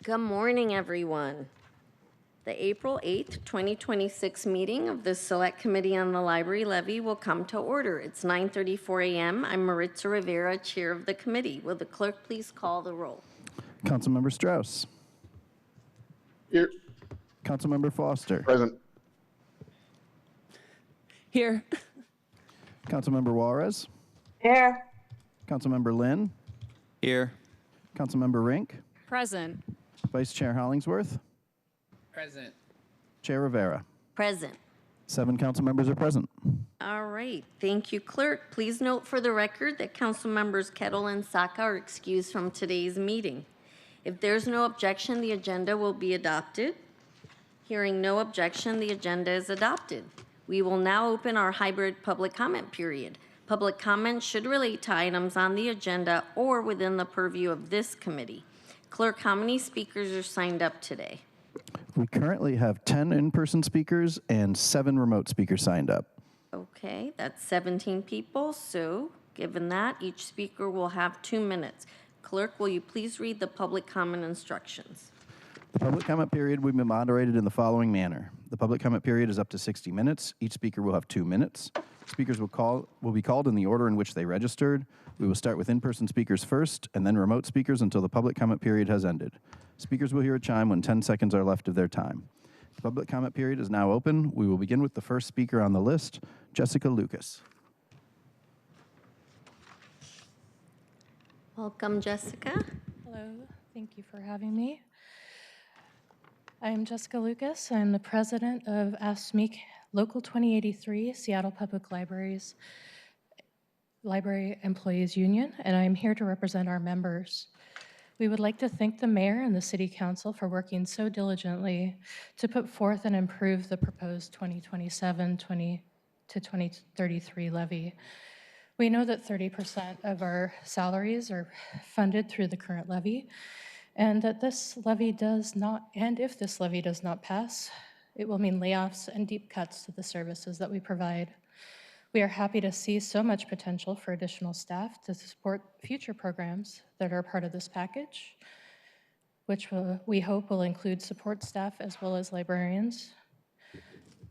Good morning, everyone. The April 8th, 2026 meeting of the Select Committee on the Library Levy will come to order. It's 9:34 a.m. I'm Maritza Rivera, Chair of the committee. Will the clerk please call the roll? Councilmember Strauss. Here. Councilmember Foster. Present. Here. Councilmember Juarez. Here. Councilmember Lynn. Here. Councilmember Rink. Present. Vice Chair Hollingsworth. Present. Chair Rivera. Present. 7 council members are present. All right, thank you, clerk. Please note for the record that council members Kettle and Saka are excused from today's meeting. If there's no objection, the agenda will be adopted. Hearing no objection, the agenda is adopted. We will now open our hybrid public comment period. Public comment should relate to items on the agenda or within the purview of this committee. Clerk, how many speakers are signed up today? We currently have 10 in-person speakers and 7 remote speakers signed up. Okay, that's 17 people. So given that, each speaker will have 2 minutes. Clerk, will you please read the public comment instructions? The public comment period will be moderated in the following manner. The public comment period is up to 60 minutes. Each speaker will have 2 minutes. Speakers will be called in the order in which they registered. We will start with in-person speakers first and then remote speakers until the public comment period has ended. Speakers will hear a chime when 10 seconds are left of their time. The public comment period is now open. We will begin with the first speaker on the list, Jessica Lucas. Welcome, Jessica. Hello, thank you for having me. I'm Jessica Lucas. I'm the president of ASMEC Local 2083, Seattle Public Libraries Library Employees Union, and I'm here to represent our members. We would like to thank the mayor and the city council for working so diligently to put forth and improve the proposed 2027 to 2033 levy. We know that 30% of our salaries are funded through the current levy, and that this levy does not, and if this levy does not pass, it will mean layoffs and deep cuts to the services that we provide. We are happy to see so much potential for additional staff to support future programs that are part of this package, which we hope will include support staff as well as librarians.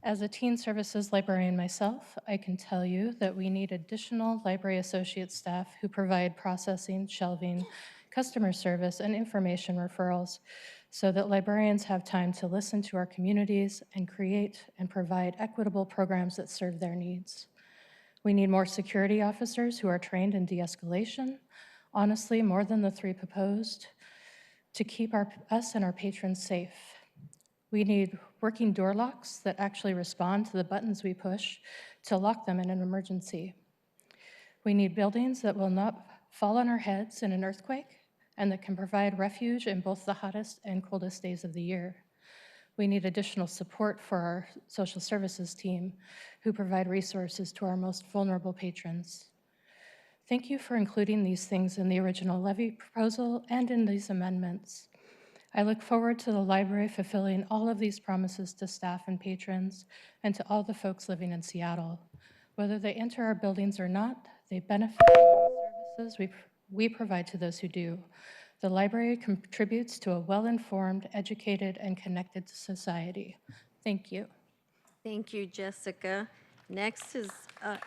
As a teen services librarian myself, I can tell you that we need additional library associate staff who provide processing, shelving, customer service, and information referrals so that librarians have time to listen to our communities and create and provide equitable programs that serve their needs. We need more security officers who are trained in de-escalation, honestly, more than the 3 proposed, to keep us and our patrons safe. We need working door locks that actually respond to the buttons we push to lock them in an emergency. We need buildings that will not fall on our heads in an earthquake and that can provide refuge in both the hottest and coldest days of the year. We need additional support for our social services team who provide resources to our most vulnerable patrons. Thank you for including these things in the original levy proposal and in these amendments. I look forward to the library fulfilling all of these promises to staff and patrons and to all the folks living in Seattle. Whether they enter our buildings or not, they benefit from the services we provide to those who do. The library contributes to a well-informed, educated, and connected society. Thank you. Thank you, Jessica. Next is,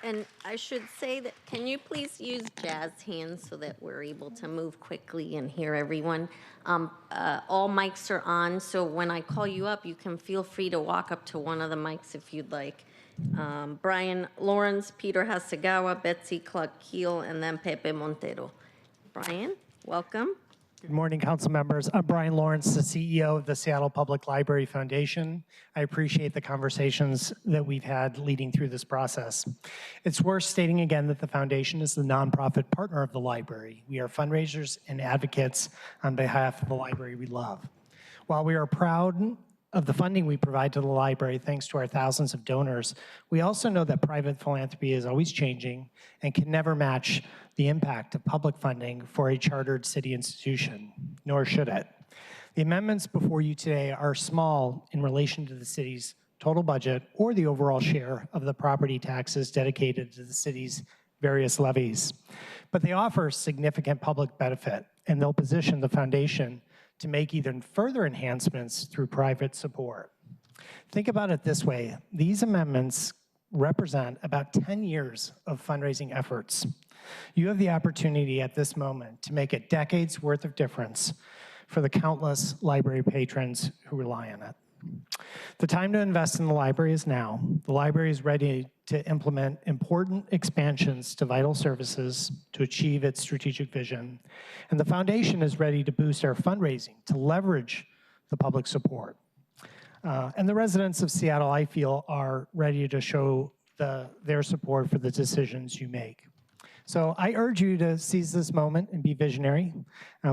and I should say that, can you please use jazz hands so that we're able to move quickly and hear everyone? All mics are on, so when I call you up, you can feel free to walk up to one of the mics if you'd like. Brian Lawrence, Peter Hasegawa, Betsy Clark-Keel, and then Pepe Montero. Brian, welcome. Good morning, council members. I'm Brian Lawrence, the CEO of the Seattle Public Library Foundation. I appreciate the conversations that we've had leading through this process. It's worth stating again that the foundation is the nonprofit partner of the library. We are fundraisers and advocates on behalf of the library we love. While we are proud of the funding we provide to the library thanks to our thousands of donors, we also know that private philanthropy is always changing and can never match the impact of public funding for a chartered city institution, nor should it. The amendments before you today are small in relation to the city's total budget or the overall share of the property taxes dedicated to the city's various levies, but they offer significant public benefit, and they'll position the foundation to make even further enhancements through private support. Think about it this way. These amendments represent about 10 years of fundraising efforts. You have the opportunity at this moment to make a decade's worth of difference for the countless library patrons who rely on it. The time to invest in the library is now. The library is ready to implement important expansions to vital services to achieve its strategic vision. And the foundation is ready to boost our fundraising, to leverage the public support. And the residents of Seattle, I feel, are ready to show their support for the decisions you make. So I urge you to seize this moment and be visionary.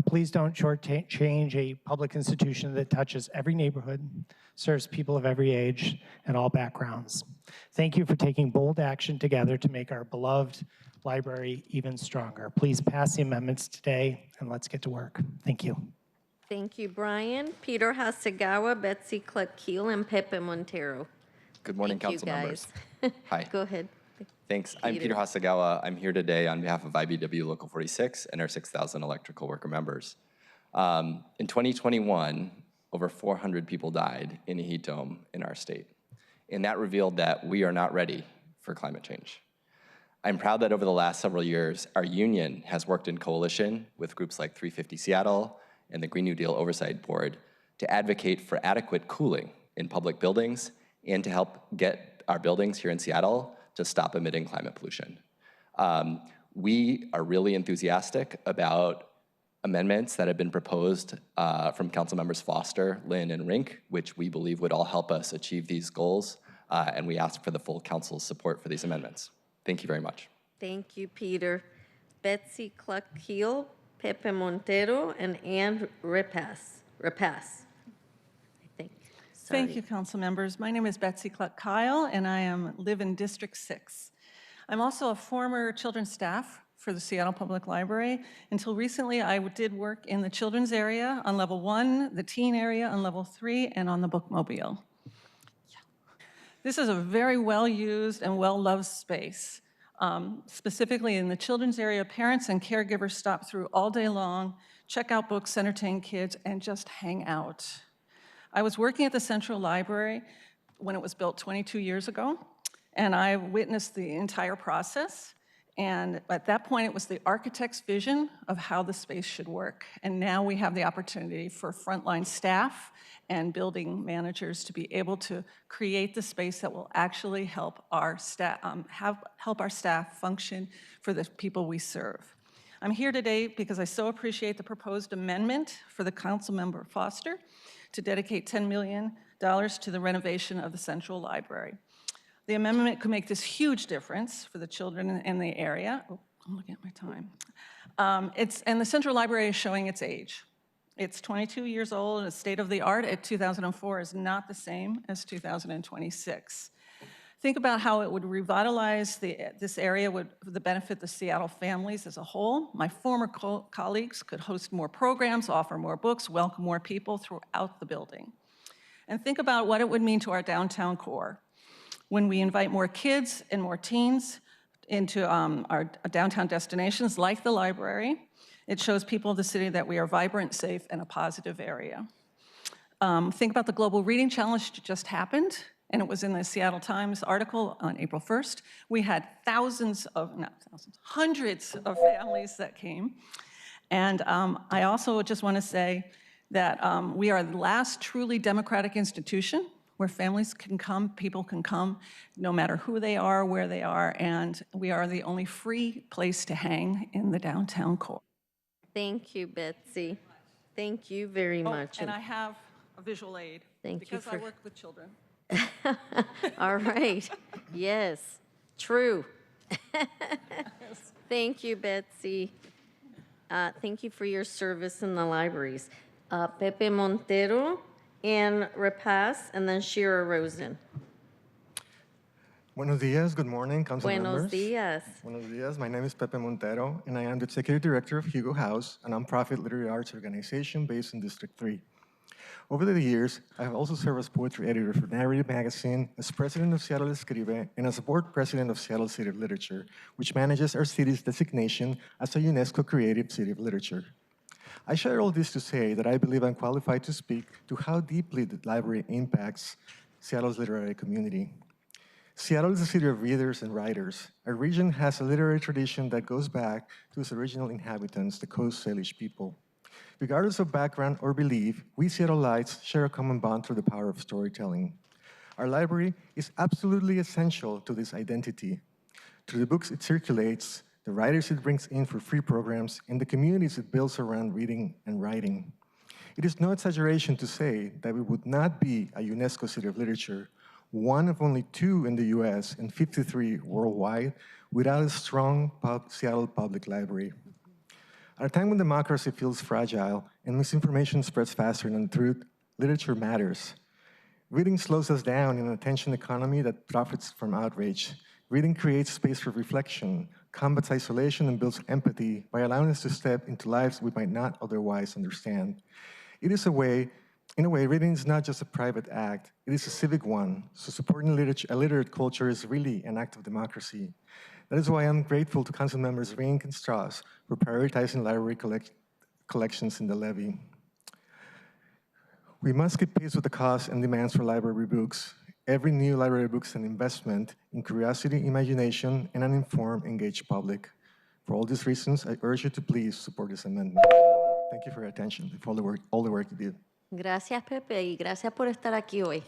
Please don't shortchange a public institution that touches every neighborhood, serves people of every age and all backgrounds. Thank you for taking bold action together to make our beloved library even stronger. Please pass the amendments today, and let's get to work. Thank you. Thank you, Brian. Peter Hasegawa, Betsy Cluck-Keel, and Pepe Montero. Good morning, Thank you, council members. guys. Hi. Go ahead. Thanks. I'm Peter Hasegawa. I'm here today on behalf of IBW Local 46 and our 6,000 electrical worker members. In 2021, over 400 people died in a heat dome in our state. And that revealed that we are not ready for climate change. I'm proud that over the last several years, our union has worked in coalition with groups like 350 Seattle and the Green New Deal Oversight Board to advocate for adequate cooling in public buildings and to help get our buildings here in Seattle to stop emitting climate pollution. We are really enthusiastic about amendments that have been proposed from Council Members Foster, Lynn, and Rink, which we believe would all help us achieve these goals, and we ask for the full council's support for these amendments. Thank you very much. Thank you, Peter. Betsy Cluck-Keel, Pepe Montero, and Ann Repass, I think. Sorry. Thank you, council members. My name is Betsy Cluck-Kyle, and I live in District 6. I'm also a former children's staff for the Seattle Public Library. Until recently, I did work in the children's area on level 1, the teen area on level 3, and on the bookmobile. This is a very well-used and well-loved space. Specifically in the children's area, parents and caregivers stop through all day long, check out books, entertain kids, and just hang out. I was working at the Central Library when it was built 22 years ago, and I witnessed the entire process. And at that point, it was the architect's vision of how the space should work. And now we have the opportunity for frontline staff and building managers to be able to create the space that will actually help our staff, help our staff function for the people we serve. I'm here today because I so appreciate the proposed amendment for the Councilmember Foster to dedicate $10 million to the renovation of the Central Library. The amendment could make this huge difference for the children in the area. Oh, I'm looking at my time. And the Central Library is showing its age. It's 22 years old, and it's state-of-the-art at 2004 is not the same as 2026. Think about how it would revitalize this area would benefit the Seattle families as a whole. My former colleagues could host more programs, offer more books, welcome more people throughout the building. And think about what it would mean to our downtown core when we invite more kids and more teens into our downtown destinations like the library. It shows people of the city that we are vibrant, safe, and a positive area. Think about the Global Reading Challenge that just happened, and it was in the Seattle Times article on April 1st. We had hundreds of families that came. And I also just want to say that we are the last truly democratic institution where families can come, people can come, no matter who they are, where they are, and we are the only free place to hang in the downtown core. Thank you, Betsy. Thank you very much. And I have a visual aid. Thank you because I work with children. All right. Yes, true. Thank you, Betsy. Thank you for your service in the libraries. Pepe Montero, Ann Repass, and then Shira Rosen. Buenos dias, good morning, council Buenos members. dias. Buenos dias, my name is Pepe Montero, and I am the Executive Director of Hugo House, a nonprofit literary arts organization based in District 3. Over the years, I have also served as poetry editor for Narrative Magazine, as president of Seattle Escribe, and as a board president of Seattle City of Literature, which manages our city's designation as a UNESCO Creative City of Literature. I share all this to say that I believe I'm qualified to speak to how deeply the library impacts Seattle's literary community. Seattle is a city of readers and writers. Our region has a literary tradition that goes back to its original inhabitants, the Coast Salish people. Regardless of background or belief, we Seattleites share a common bond through the power of storytelling. Our library is absolutely essential to this identity. Through the books it circulates, the writers it brings in for free programs, and the communities it builds around reading and writing. It is no exaggeration to say that we would not be a UNESCO City of Literature, one of only 2 in the US and 53 worldwide, without a strong Seattle Public Library. At a time when democracy feels fragile and misinformation spreads faster than truth, literature matters. Reading slows us down in an attention economy that profits from outrage. Reading creates space for reflection, combats isolation, and builds empathy by allowing us to step into lives we might not otherwise understand. In a way, reading is not just a private act, it is a civic one. So supporting a literate culture is really an act of democracy. That is why I'm grateful to Council Members Rink and Strauss for prioritizing library collections in the levy. We must keep pace with the costs and demands for library books. Every new library book is an investment in curiosity, imagination, and an informed, engaged public. For all these reasons, I urge you to please support this amendment. Thank you for your attention and for all the work you did. Gracias, Pepe, y gracias por estar aquí hoy.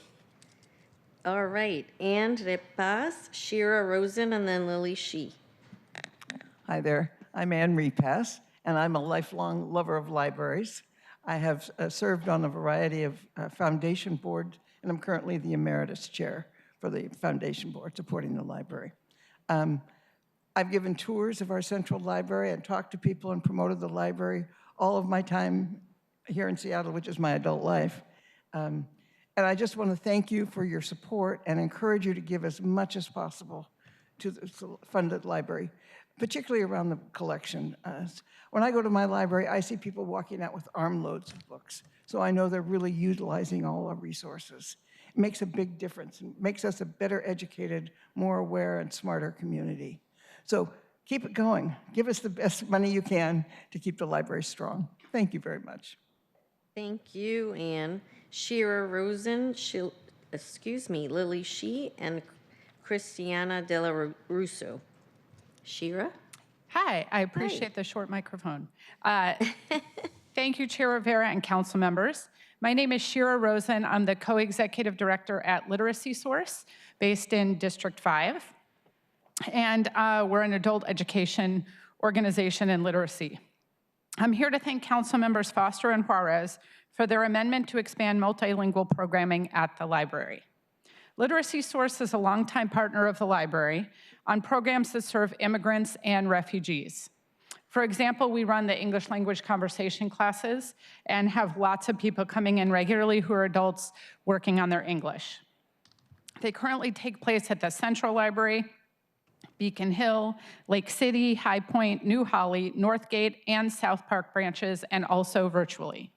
All right, Ann Repas, Shira Rosen, and then Lily Shee. Hi there, I'm Ann Repass, and I'm a lifelong lover of libraries. I have served on a variety of foundation boards, and I'm currently the emeritus chair for the foundation board supporting the library. I've given tours of our central library and talked to people and promoted the library all of my time here in Seattle, which is my adult life. And I just want to thank you for your support and encourage you to give as much as possible to the funded library, particularly around the collection. When I go to my library, I see people walking out with armloads of books. So I know they're really utilizing all our resources. It makes a big difference and makes us a better educated, more aware, and smarter community. So keep it going. Give us the best money you can to keep the library strong. Thank you very much. Thank you, Ann. Shira Rosen, Lily Shee, and Christiana Della Russo. Shira? Hi, I appreciate the short microphone. Thank you, Chair Rivera and council members. My name is Shira Rosen. I'm the co-executive director at Literacy Source, based in District 5. And we're an adult education organization in literacy. I'm here to thank council members Foster and Juarez for their amendment to expand multilingual programming at the library. Literacy Source is a longtime partner of the library on programs that serve immigrants and refugees. For example, we run the English language conversation classes and have lots of people coming in regularly who are adults working on their English. They currently take place at the Central Library, Beacon Hill, Lake City, High Point, New Holly, Northgate, and South Park branches, and also virtually.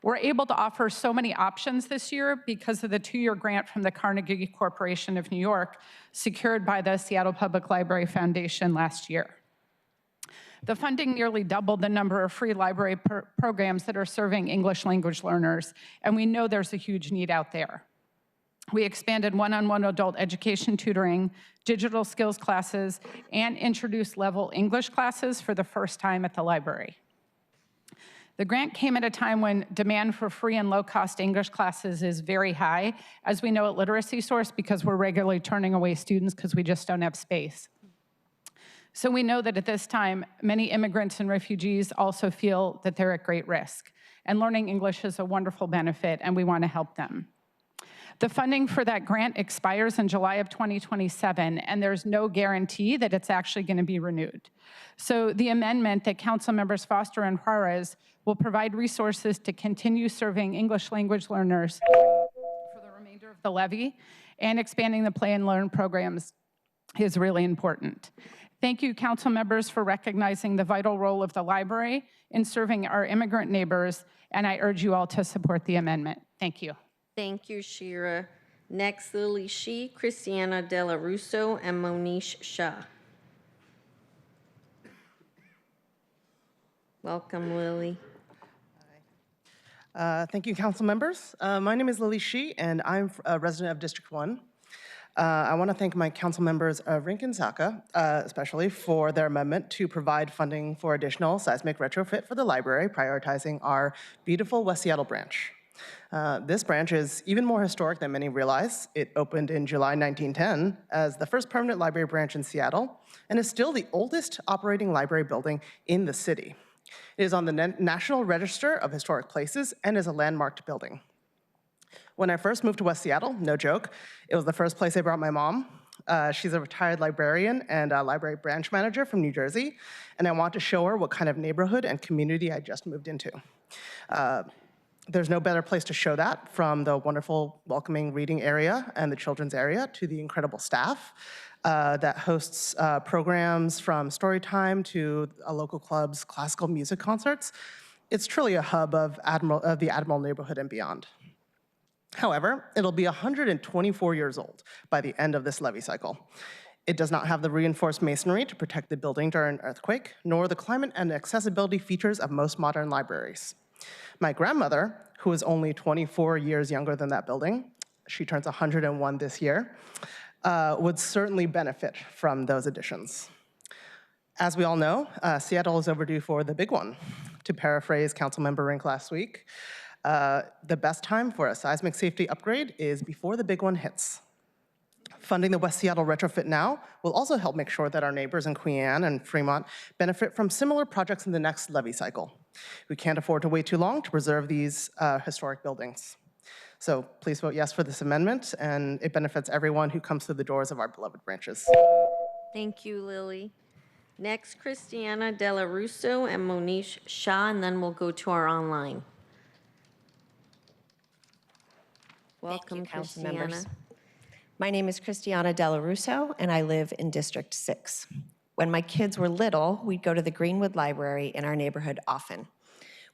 We're able to offer so many options this year because of the 2-year grant from the Carnegie Corporation of New York, secured by the Seattle Public Library Foundation last year. The funding nearly doubled the number of free library programs that are serving English language learners, and we know there's a huge need out there. We expanded one-on-one adult education tutoring, digital skills classes, and introduced level English classes for the first time at the library. The grant came at a time when demand for free and low-cost English classes is very high, as we know at Literacy Source, because we're regularly turning away students because we just don't have space. So we know that at this time, many immigrants and refugees also feel that they're at great risk, and learning English is a wonderful benefit, and we want to help them. The funding for that grant expires in July of 2027, and there's no guarantee that it's actually going to be renewed. So the amendment that council members Foster and Juarez will provide resources to continue serving English language learners for the remainder of the levy, and expanding the Play and Learn programs is really important. Thank you, council members, for recognizing the vital role of the library in serving our immigrant neighbors, and I urge you all to support the amendment. Thank you. Thank you, Shira. Next, Lily Shee, Christiana Della Russo, and Monish Shah. Welcome, Lily. Thank you, council members. My name is Lily Shi, and I'm a resident of District 1. I want to thank my council members Rink and Saka, especially for their amendment to provide funding for additional seismic retrofit for the library, prioritizing our beautiful West Seattle branch. This branch is even more historic than many realize. It opened in July 1910 as the first permanent library branch in Seattle and is still the oldest operating library building in the city. It is on the National Register of Historic Places and is a landmarked building. When I first moved to West Seattle, no joke, it was the first place I brought my mom. She's a retired librarian and a library branch manager from New Jersey, and I want to show her what kind of neighborhood and community I just moved into. There's no better place to show that, from the wonderful welcoming reading area and the children's area to the incredible staff that hosts programs from story time to a local club's classical music concerts. It's truly a hub of the Admiral neighborhood and beyond. However, it'll be 124 years old by the end of this levy cycle. It does not have the reinforced masonry to protect the building during an earthquake, nor the climate and accessibility features of most modern libraries. My grandmother, who is only 24 years younger than that building, she turns 101 this year, would certainly benefit from those additions. As we all know, Seattle is overdue for the big one. To paraphrase Councilmember Rink last week, the best time for a seismic safety upgrade is before the big one hits. Funding the West Seattle retrofit now will also help make sure that our neighbors in Queen Anne and Fremont benefit from similar projects in the next levy cycle. We can't afford to wait too long to preserve these historic buildings. So please vote yes for this amendment, and it benefits everyone who comes through the doors of our beloved branches. Thank you, Lily. Next, Christiana Della Russo and Monish Shah, and then we'll go to our online. Welcome, council Christiana. members. My name is Christiana Della Russo, and I live in District 6. When my kids were little, we'd go to the Greenwood Library in our neighborhood often.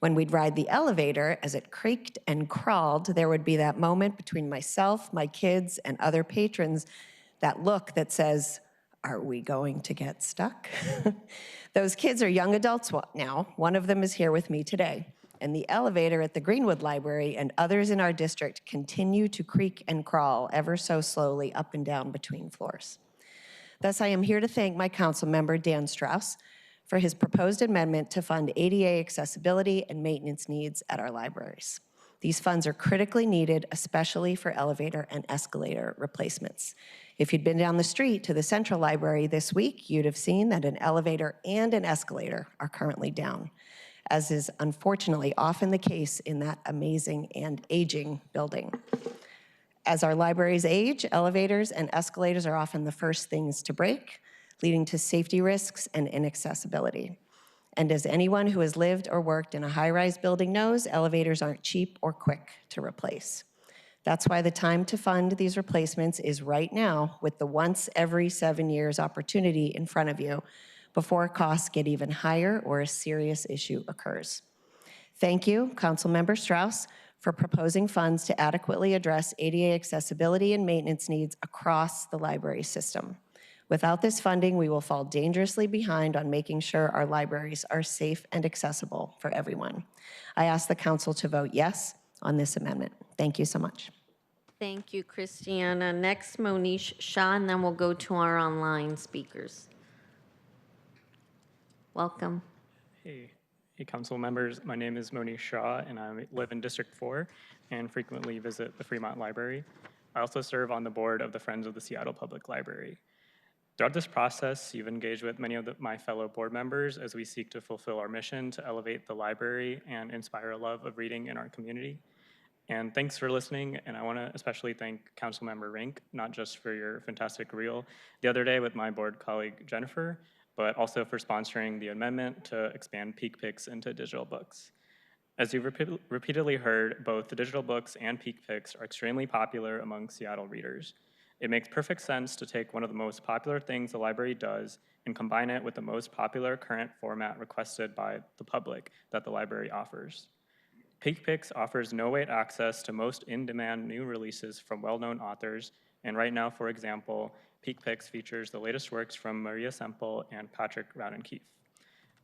When we'd ride the elevator, as it creaked and crawled, there would be that moment between myself, my kids, and other patrons, that look that says, "Are we going to get stuck?" Those kids are young adults now. One of them is here with me today. And the elevator at the Greenwood Library and others in our district continue to creak and crawl ever so slowly up and down between floors. Thus, I am here to thank my council member, Dan Strauss, for his proposed amendment to fund ADA accessibility and maintenance needs at our libraries. These funds are critically needed, especially for elevator and escalator replacements. If you'd been down the street to the Central Library this week, you'd have seen that an elevator and an escalator are currently down, as is unfortunately often the case in that amazing and aging building. As our libraries age, elevators and escalators are often the first things to break, leading to safety risks and inaccessibility. And as anyone who has lived or worked in a high-rise building knows, elevators aren't cheap or quick to replace. That's why the time to fund these replacements is right now, with the once every 7 years opportunity in front of you, before costs get even higher or a serious issue occurs. Thank you, Councilmember Strauss, for proposing funds to adequately address ADA accessibility and maintenance needs across the library system. Without this funding, we will fall dangerously behind on making sure our libraries are safe and accessible for everyone. I ask the council to vote yes on this amendment. Thank you so much. Thank you, Christiana. Next, Monish Shah, and then we'll go to our online speakers. Welcome. Hey, council members. My name is Monish Shah, and I live in District 4 and frequently visit the Fremont Library. I also serve on the board of the Friends of the Seattle Public Library. Throughout this process, you've engaged with many of my fellow board members as we seek to fulfill our mission to elevate the library and inspire a love of reading in our community. And thanks for listening, and I want to especially thank Councilmember Rink, not just for your fantastic reel the other day with my board colleague Jennifer, but also for sponsoring the amendment to expand Peak Picks into digital books. As you've repeatedly heard, both the digital books and Peak Picks are extremely popular among Seattle readers. It makes perfect sense to take one of the most popular things the library does and combine it with the most popular current format requested by the public that the library offers. Peak Picks offers no-wait access to most in-demand new releases from well-known authors, and right now, for example, Peak Picks features the latest works from Maria Semple and Patrick Radden-Keefe.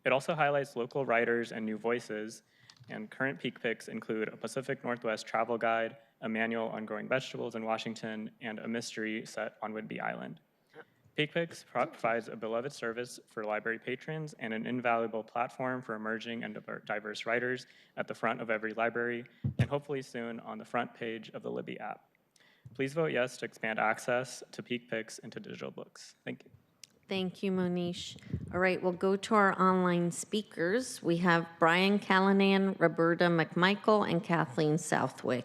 It also highlights local writers and new voices, And current peak picks include a Pacific Northwest travel guide, a manual on growing vegetables in Washington, and a mystery set on Whidbey Island. Peak Picks provides a beloved service for library patrons and an invaluable platform for emerging and diverse writers at the front of every library, and hopefully soon on the front page of the Libby app. Please vote yes to expand access to Peak Picks into digital books. Thank you. Thank you, Monish. All right, we'll go to our online speakers. We have Brian Callanan, Roberta McMichael, and Kathleen Southwick.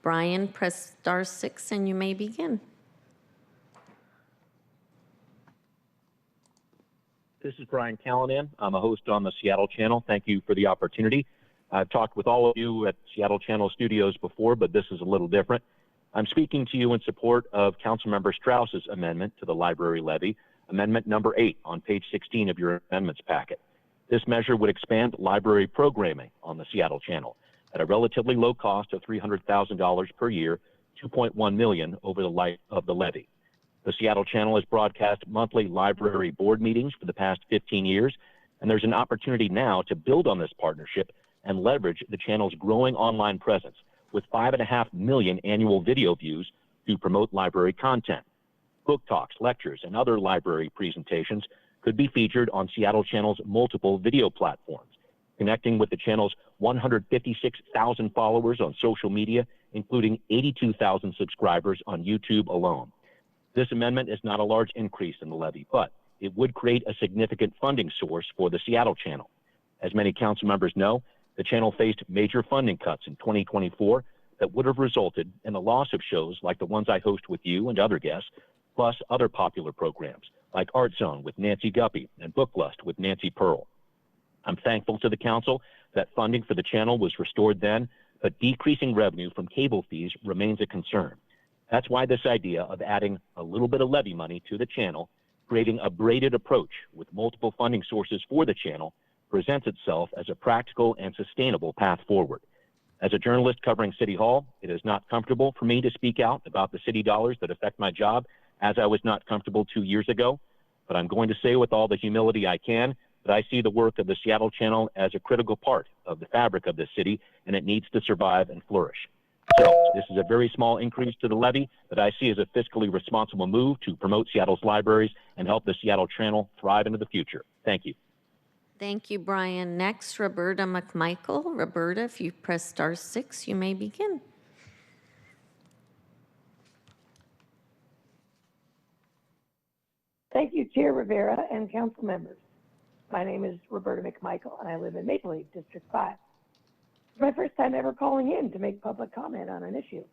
Brian, press *6 and you may begin. This is Brian Callanan. I'm a host on the Seattle Channel. Thank you for the opportunity. I've talked with all of you at Seattle Channel Studios before, but this is a little different. I'm speaking to you in support of Councilmember Strauss's amendment to the library levy, Amendment number 8 on page 16 of your amendments packet. This measure would expand library programming on the Seattle Channel at a relatively low cost of $300,000 per year, $2.1 million over the life of the levy. The Seattle Channel has broadcast monthly library board meetings for the past 15 years, and there's an opportunity now to build on this partnership and leverage the channel's growing online presence with 5.5 million annual video views to promote library content. Book talks, lectures, and other library presentations could be featured on Seattle Channel's multiple video platforms, connecting with the channel's 156,000 followers on social media, including 82,000 subscribers on YouTube alone. This amendment is not a large increase in the levy, but it would create a significant funding source for the Seattle Channel. As many council members know, the channel faced major funding cuts in 2024 that would have resulted in the loss of shows like the ones I host with you and other guests, plus other popular programs like Art Zone with Nancy Guppy and Book Lust with Nancy Pearl. I'm thankful to the council that funding for the channel was restored then, but decreasing revenue from cable fees remains a concern. That's why this idea of adding a little bit of levy money to the channel, creating a braided approach with multiple funding sources for the channel, presents itself as a practical and sustainable path forward. As a journalist covering City Hall, it is not comfortable for me to speak out about the city dollars that affect my job, as I was not comfortable 2 years ago, but I'm going to say with all the humility I can that I see the work of the Seattle Channel as a critical part of the fabric of this city, and it needs to survive and flourish. So this is a very small increase to the levy that I see as a fiscally responsible move to promote Seattle's libraries and help the Seattle Channel thrive into the future. Thank you. Thank you, Brian. Next, Roberta McMichael. Roberta, if you press *6, you may begin. Thank you, Chair Rivera and council members. My name is Roberta McMichael, and I live in Maple Leaf, District 5. It's my first time ever calling in to make public comment on an issue.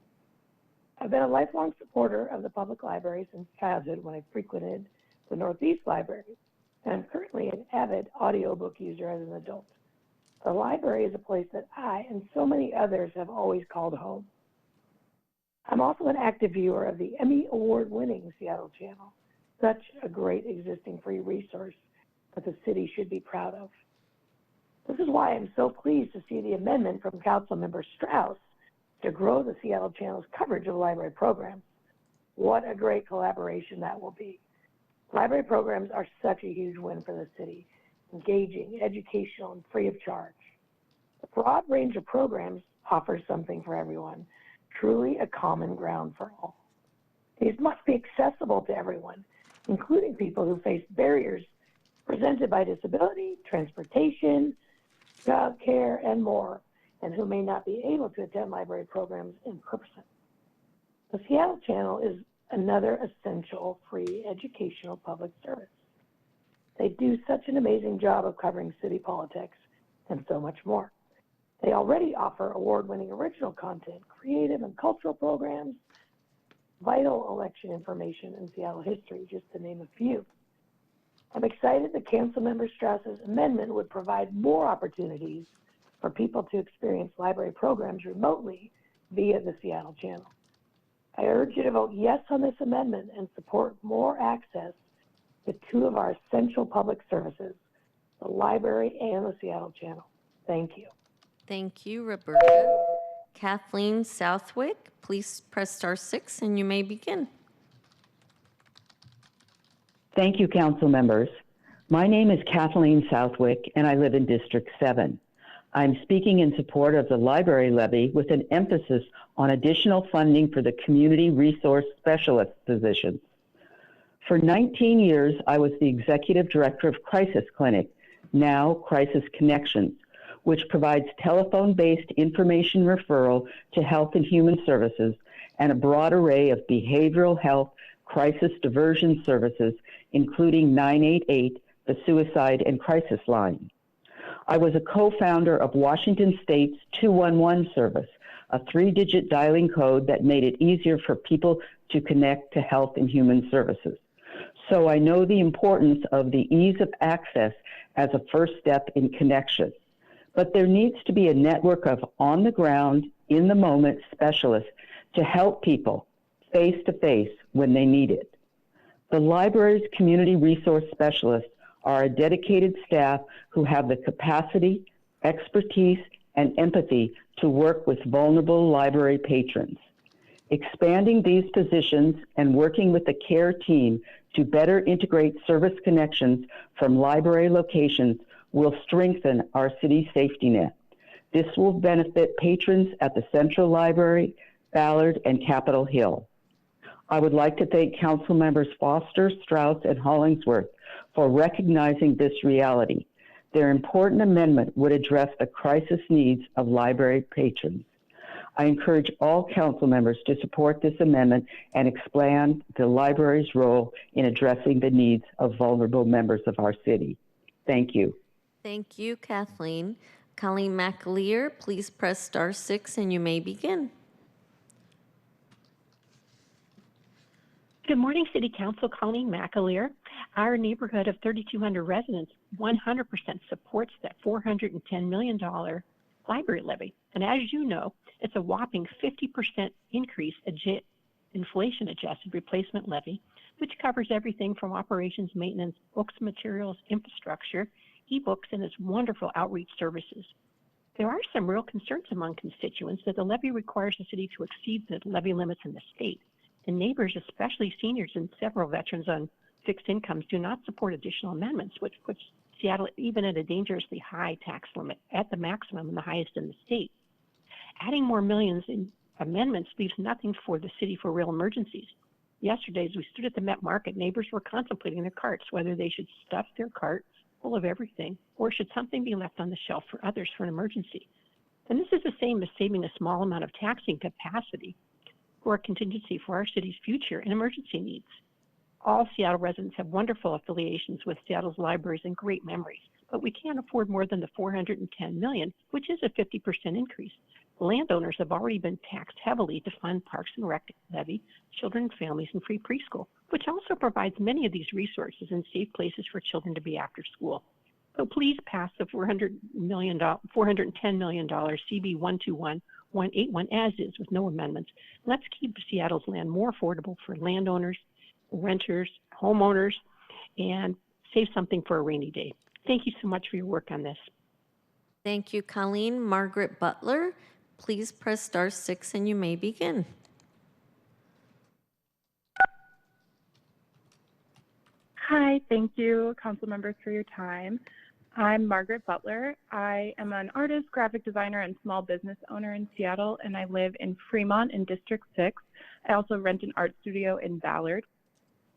I've been a lifelong supporter of the public library since childhood when I frequented the Northeast Library, and I'm currently an avid audiobook user as an adult. The library is a place that I and so many others have always called home. I'm also an active viewer of the Emmy Award-winning Seattle Channel, such a great existing free resource that the city should be proud of. This is why I'm so pleased to see the amendment from Councilmember Strauss to grow the Seattle Channel's coverage of library programs. What a great collaboration that will be. Library programs are such a huge win for the city, engaging, educational, and free of charge. The broad range of programs offers something for everyone, truly a common ground for all. These must be accessible to everyone, including people who face barriers presented by disability, transportation, child care, and more, and who may not be able to attend library programs in person. The Seattle Channel is another essential free educational public service. They do such an amazing job of covering city politics and so much more. They already offer award-winning original content, creative and cultural programs, vital election information, and Seattle history, just to name a few. I'm excited that Councilmember Strauss's amendment would provide more opportunities for people to experience library programs remotely via the Seattle Channel. I urge you to vote yes on this amendment and support more access to two of our essential public services, the library and the Seattle Channel. Thank you. Thank you, Roberta. Kathleen Southwick, please press *6 and you may begin. Thank you, council members. My name is Kathleen Southwick, and I live in District 7. I'm speaking in support of the library levy with an emphasis on additional funding for the community resource specialist positions. For 19 years, I was the executive director of Crisis Clinic, now Crisis Connections, which provides telephone-based information referral to Health and Human Services and a broad array of behavioral health crisis diversion services, including 988, the Suicide and Crisis Line. I was a co-founder of Washington State's 211 service, a 3-digit dialing code that made it easier for people to connect to Health and Human Services. So I know the importance of the ease of access as a first step in connection. But there needs to be a network of on-the-ground, in-the-moment specialists to help people face-to-face when they need it. The library's community resource specialists are a dedicated staff who have the capacity, expertise, and empathy to work with vulnerable library patrons. Expanding these positions and working with the CARE team to better integrate service connections from library locations will strengthen our city safety net. This will benefit patrons at the Central Library, Ballard, and Capitol Hill. I would like to thank Council Members Foster, Strauss, and Hollingsworth for recognizing this reality. Their important amendment would address the crisis needs of library patrons. I encourage all council members to support this amendment and expand the library's role in addressing the needs of vulnerable members of our city. Thank you. Thank you, Kathleen. Colleen McAleer, please press *6 and you may begin. Good morning, City Council. Colleen McAleer. Our neighborhood of 3,200 residents 100% supports that $410 million library levy. And as you know, it's a whopping 50% increase inflation-adjusted replacement levy, which covers everything from operations, maintenance, books, materials, infrastructure, ebooks, and its wonderful outreach services. There are some real concerns among constituents that the levy requires the city to exceed the levy limits in the state. And neighbors, especially seniors and several veterans on fixed incomes, do not support additional amendments, which puts Seattle even at a dangerously high tax limit, at the maximum and the highest in the state. Adding more millions in amendments leaves nothing for the city for real emergencies. Yesterday, as we stood at the Met Market, neighbors were contemplating their carts, whether they should stuff their cart full of everything, or should something be left on the shelf for others for an emergency. And this is the same as saving a small amount of taxing capacity for a contingency for our city's future and emergency needs. All Seattle residents have wonderful affiliations with Seattle's libraries and great memories, but we can't afford more than the $410 million, which is a 50% increase. Landowners have already been taxed heavily to fund Parks and Rec levy, children and families, and free preschool, which also provides many of these resources and safe places for children to be after school. So please pass the $410 million CB 121-181 as is with no amendments. Let's keep Seattle's land more affordable for landowners, renters, homeowners, and save something for a rainy day. Thank you so much for your work on this. Thank you, Colleen. Margaret Butler, please press *6 and you may begin. Hi, thank you, council members, for your time. I'm Margaret Butler. I am an artist, graphic designer, and small business owner in Seattle, and I live in Fremont in District 6. I also rent an art studio in Ballard.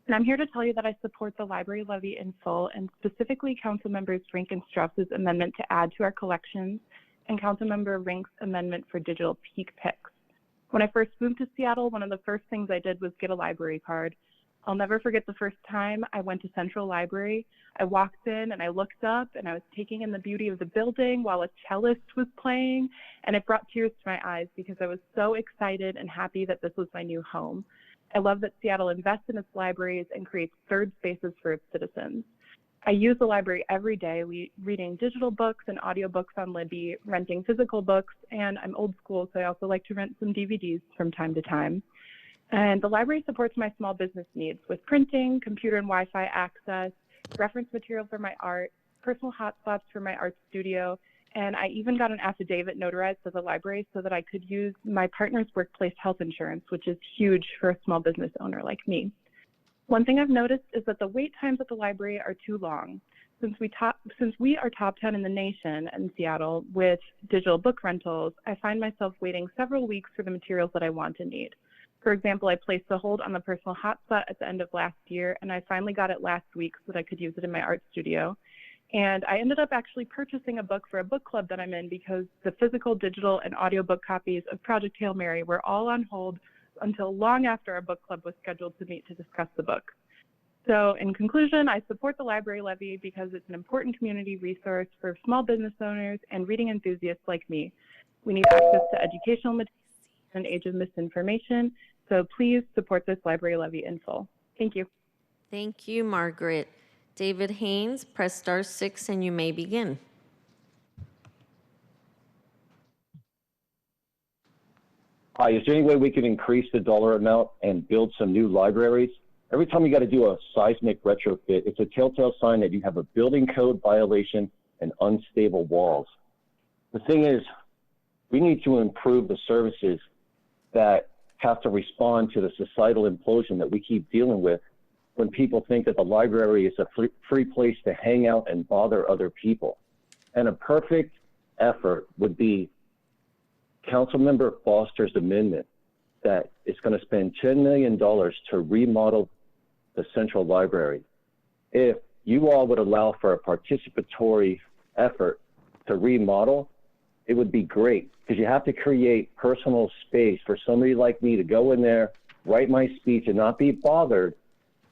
And I'm here to tell you that I support the library levy in full, and specifically Council Members Rink and Strauss's amendment to add to our collections, and Council Member Rink's amendment for digital peak pics. When I first moved to Seattle, one of the first things I did was get a library card. I'll never forget the first time I went to Central Library. I walked in and I looked up and I was taking in the beauty of the building while a cellist was playing, and it brought tears to my eyes because I was so excited and happy that this was my new home. I love that Seattle invests in its libraries and creates third spaces for its citizens. I use the library every day, reading digital books and audiobooks on Libby, renting physical books, and I'm old school, so I also like to rent some DVDs from time to time. And the library supports my small business needs with printing, computer and Wi-Fi access, reference material for my art, personal hotspots for my art studio, and I even got an affidavit notarized at the library so that I could use my partner's workplace health insurance, which is huge for a small business owner like me. One thing I've noticed is that the wait times at the library are too long. Since we are top 10 in the nation in Seattle with digital book rentals, I find myself waiting several weeks for the materials that I want and need. For example, I placed a hold on the personal hotspot at the end of last year, and I finally got it last week so that I could use it in my art studio. And I ended up actually purchasing a book for a book club that I'm in because the physical, digital, and audiobook copies of Project Hail Mary were all on hold until long after our book club was scheduled to meet to discuss the book. So in conclusion, I support the library levy because it's an important community resource for small business owners and reading enthusiasts like me. We need access to educational materials in an age of misinformation, so please support this library levy in full. Thank you. Thank you, Margaret. David Haynes, press *6 and you may begin. Hi, is there any way we can increase the dollar amount and build some new libraries? Every time you got to do a seismic retrofit, it's a telltale sign that you have a building code violation and unstable walls. The thing is, we need to improve the services that have to respond to the societal implosion that we keep dealing with when people think that the library is a free place to hang out and bother other people. And a perfect effort would be Councilmember Foster's amendment that is going to spend $10 million to remodel the Central Library. If you all would allow for a participatory effort to remodel, it would be great, because you have to create personal space for somebody like me to go in there, write my speech, and not be bothered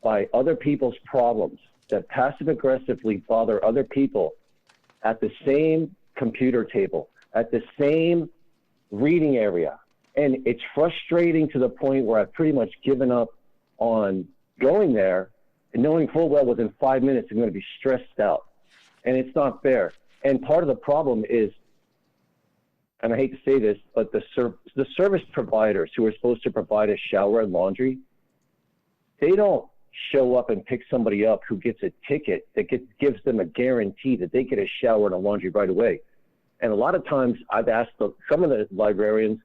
by other people's problems that passive aggressively bother other people at the same computer table, at the same reading area. And it's frustrating to the point where I've pretty much given up on going there and knowing full well within 5 minutes I'm going to be stressed out. And it's not fair. And part of the problem is, and I hate to say this, but the service providers who are supposed to provide a shower and laundry, they don't show up and pick somebody up who gets a ticket that gives them a guarantee that they get a shower and a laundry right away. And a lot of times I've asked some of the librarians,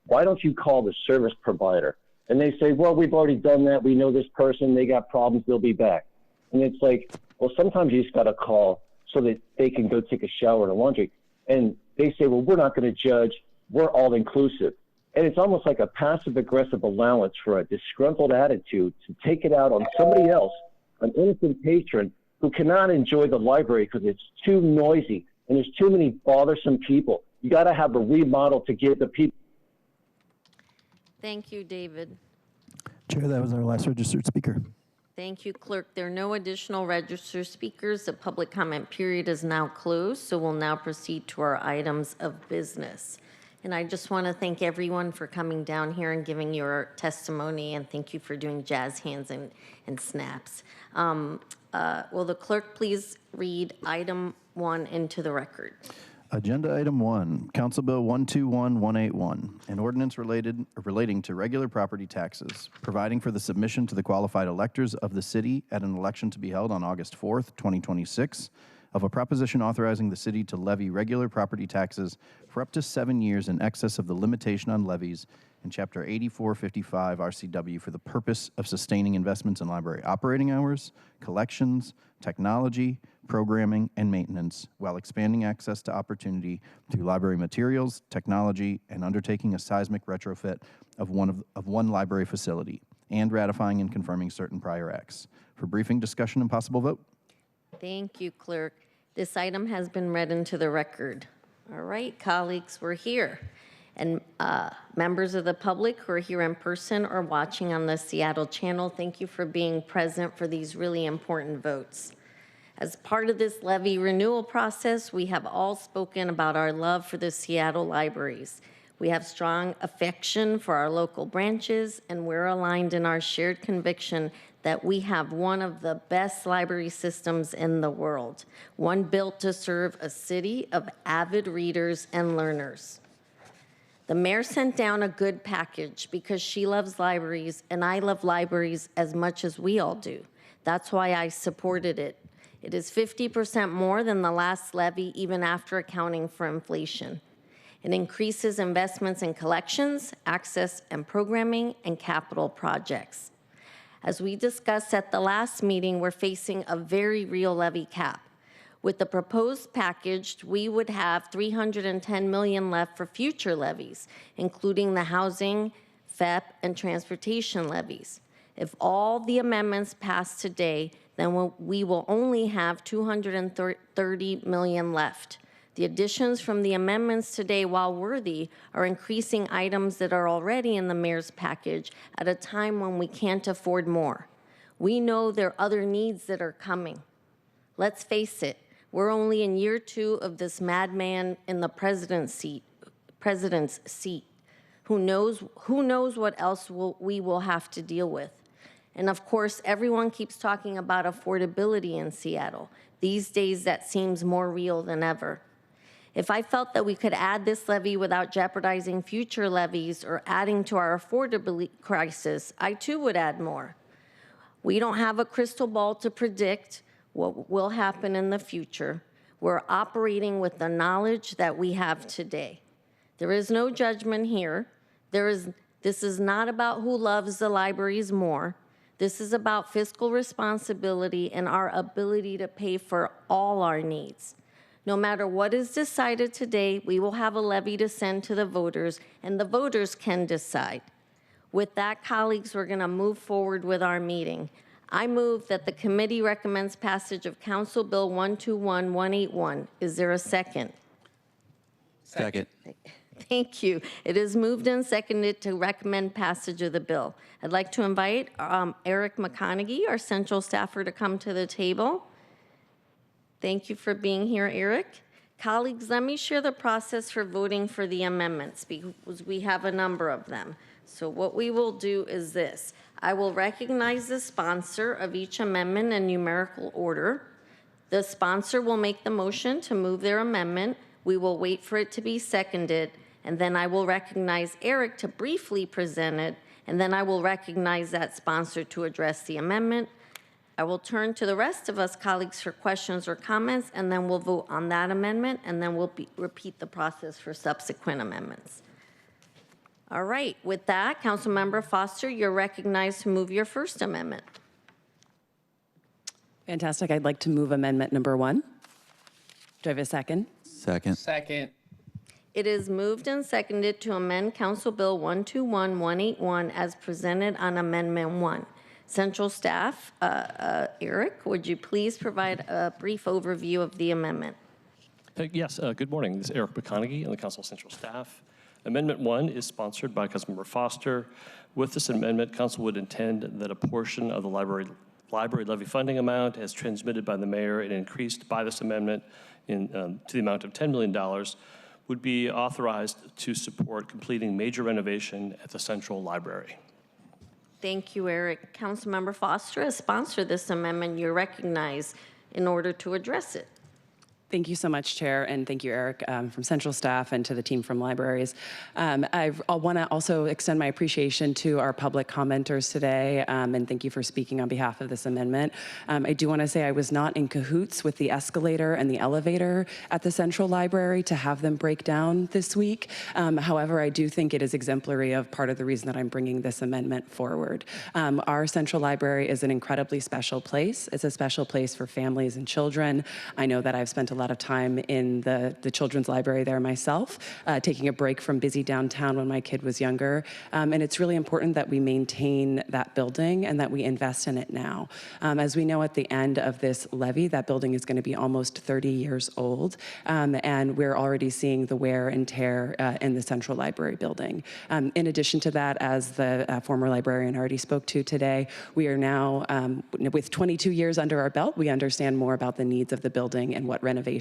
why don't you call the service provider? And they say, well, we've already done that. We know this person. They got problems. They'll be back. And it's like, well, sometimes you just got to call so that they can go take a shower and a laundry. And they say, well, we're not going to judge. We're all inclusive. And it's almost like a passive-aggressive allowance for a disgruntled attitude to take it out on somebody else, an innocent patron who cannot enjoy the library because it's too noisy and there's too many bothersome people. You got to have a remodel to give the people. Thank you, David. Chair, that was our last registered speaker. Thank you, Clerk. There are no additional registered speakers. The public comment period is now closed, so we'll now proceed to our items of business. And I just want to thank everyone for coming down here and giving your testimony, and thank you for doing jazz hands and snaps. Will the clerk please read item 1 into the record? Agenda item 1, Council Bill 121181, an ordinance relating to regular property taxes, providing for the submission to the qualified electors of the city at an election to be held on August 4th, 2026, of a proposition authorizing the city to levy regular property taxes for up to 7 years in excess of the limitation on levies in Chapter 8455 RCW for the purpose of sustaining investments in library operating hours, collections, technology, programming, and maintenance, while expanding access to opportunity through library materials, technology, and undertaking a seismic retrofit of one library facility, and ratifying and confirming certain prior acts. For briefing, discussion, and possible vote. Thank you, Clerk. This item has been read into the record. All right, colleagues, we're here. And members of the public who are here in person or watching on the Seattle channel, thank you for being present for these really important votes. As part of this levy renewal process, we have all spoken about our love for the Seattle libraries. We have strong affection for our local branches, and we're aligned in our shared conviction that we have one of the best library systems in the world, one built to serve a city of avid readers and learners. The mayor sent down a good package because she loves libraries, and I love libraries as much as we all do. That's why I supported it. It is 50% more than the last levy, even after accounting for inflation. It increases investments in collections, access and programming, and capital projects. As we discussed at the last meeting, we're facing a very real levy cap. With the proposed package, we would have $310 million left for future levies, including the housing, FEP, and transportation levies. If all the amendments pass today, then we will only have $230 million left. The additions from the amendments today, while worthy, are increasing items that are already in the mayor's package at a time when we can't afford more. We know there are other needs that are coming. Let's face it, we're only in year 2 of this madman in the president's seat. Who knows what else we will have to deal with? And of course, everyone keeps talking about affordability in Seattle. These days, that seems more real than ever. If I felt that we could add this levy without jeopardizing future levies or adding to our affordability crisis, I too would add more. We don't have a crystal ball to predict what will happen in the future. We're operating with the knowledge that we have today. There is no judgment here. This is not about who loves the libraries more. This is about fiscal responsibility and our ability to pay for all our needs. No matter what is decided today, we will have a levy to send to the voters, and the voters can decide. With that, colleagues, we're going to move forward with our meeting. I move that the committee recommends passage of Council Bill 121181. Is there a second? Second. Thank you. It is moved and seconded to recommend passage of the bill. I'd like to invite Eric McConaughey, our central staffer, to come to the table. Thank you for being here, Eric. Colleagues, let me share the process for voting for the amendments because we have a number of them. So what we will do is this. I will recognize the sponsor of each amendment in numerical order. The sponsor will make the motion to move their amendment. We will wait for it to be seconded, and then I will recognize Eric to briefly present it, and then I will recognize that sponsor to address the amendment. I will turn to the rest of us colleagues for questions or comments, and then we'll vote on that amendment, and then we'll repeat the process for subsequent amendments. All right, with that, Councilmember Foster, you're recognized to move your first amendment. Fantastic. I'd like to move amendment number 1. Do I have a second? Second. Second. It is moved and seconded to amend Council Bill 121181 as presented on Amendment 1. Central staff, Eric, would you please provide a brief overview of the amendment? Yes, good morning. This is Eric McConaughey and the Council Central Staff. Amendment 1 is sponsored by Councilmember Foster. With this amendment, Council would intend that a portion of the library levy funding amount as transmitted by the mayor and increased by this amendment to the amount of $10 million would be authorized to support completing major renovation at the Central Library. Thank you, Eric. Councilmember Foster has sponsored this amendment. You're recognized in order to address it. Thank you so much, Chair, and thank you, Eric, from Central Staff and to the team from Libraries. I want to also extend my appreciation to our public commenters today, and thank you for speaking on behalf of this amendment. I do want to say I was not in cahoots with the escalator and the elevator at the Central Library to have them break down this week. However, I do think it is exemplary of part of the reason that I'm bringing this amendment forward. Our Central Library is an incredibly special place. It's a special place for families and children. I know that I've spent a lot of time in the children's library there myself, taking a break from busy downtown when my kid was younger. And it's really important that we maintain that building and that we invest in it now. As we know, at the end of this levy, that building is going to be almost 30 years old. And we're already seeing the wear and tear in the Central Library building. In addition to that, as the former librarian already spoke to today, we are now, with 22 years under our belt, we understand more about the needs of the building and what renovations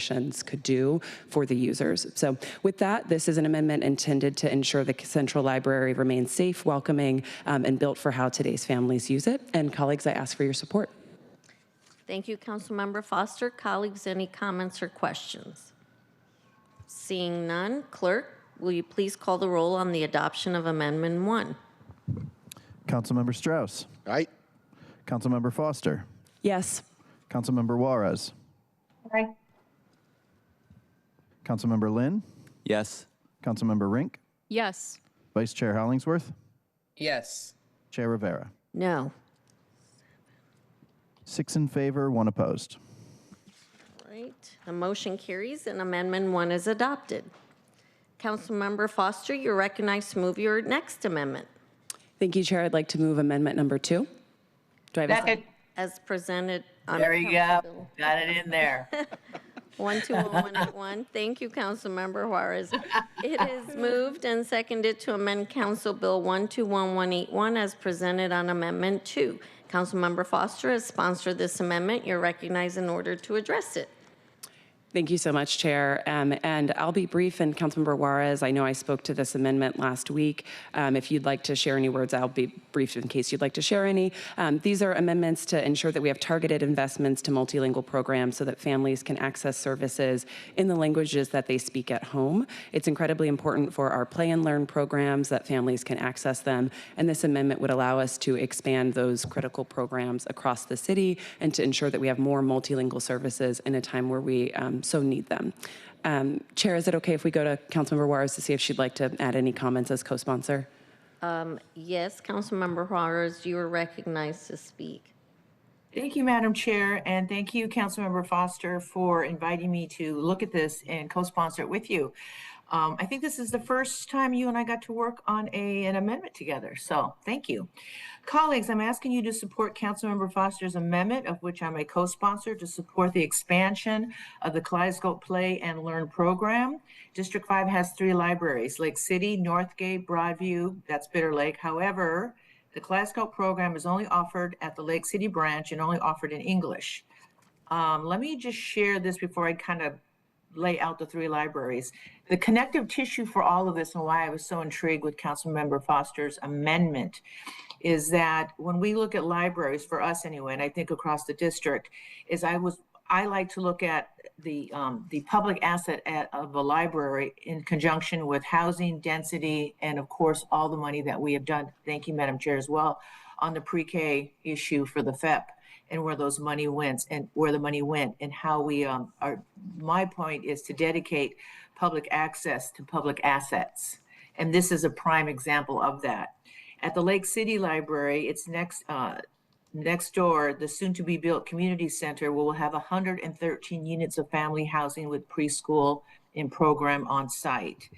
could do for the users. So with that, this is an amendment intended to ensure the Central Library remains safe, welcoming, and built for how today's families use it. And colleagues, I ask for your support. Thank you, Councilmember Foster. Colleagues, any comments or questions? Seeing none, Clerk, will you please call the roll on the adoption of Amendment 1? Councilmember Strauss. Aye. Councilmember Foster. Yes. Councilmember Juarez. Aye. Councilmember Lynn. Yes. Councilmember Rink. Yes. Vice Chair Hollingsworth. Yes. Chair Rivera. No. 6 in favor, 1 opposed. Right. right, the motion carries and Amendment 1 is adopted. Councilmember Foster, you're recognized to move your next amendment. Thank you, Chair. I'd like to move amendment number 2. Do I have a second? As presented on There you Council go. Bill Got it in there. 121181. Thank you, Councilmember Juarez. It is moved and seconded to amend Council Bill 121181 as presented on Amendment 2. Councilmember Foster has sponsored this amendment. You're recognized in order to address it. Thank you so much, Chair. And I'll be brief, and Councilmember Juarez, I know I spoke to this amendment last week. If you'd like to share any words, I'll be brief in case you'd like to share any. These are amendments to ensure that we have targeted investments to multilingual programs so that families can access services in the languages that they speak at home. It's incredibly important for our play and learn programs that families can access them, and this amendment would allow us to expand those critical programs across the city and to ensure that we have more multilingual services in a time where we so need them. Chair, is it okay if we go to Councilmember Juarez to see if she'd like to add any comments as co-sponsor? Yes, Councilmember Juarez, you are recognized to speak. Thank you, Madam Chair, and thank you, Councilmember Foster, for inviting me to look at this and co-sponsor it with you. I think this is the first time you and I got to work on an amendment together, so thank you. Colleagues, I'm asking you to support Councilmember Foster's amendment, of which I'm a co-sponsor, to support the expansion of the Kaleidoscope Play and Learn program. District 5 has 3 libraries, Lake City, Northgate, Broadview, that's Bitter Lake. However, the Kaleidoscope program is only offered at the Lake City branch and only offered in English. Let me just share this before I kind of lay out the 3 libraries. The connective tissue for all of this and why I was so intrigued with Councilmember Foster's amendment is that when we look at libraries, for us anyway, and I think across the district, I like to look at the public asset of a library in conjunction with housing, density, and of course, all the money that we have done, thank you, Madam Chair, as well, on the pre-K issue for the FEP and where those money went and how we my point is to dedicate public access to public assets. And this is a prime example of that. At the Lake City Library, it's next door, the soon-to-be-built community center will have 113 units of family housing with preschool and program on site.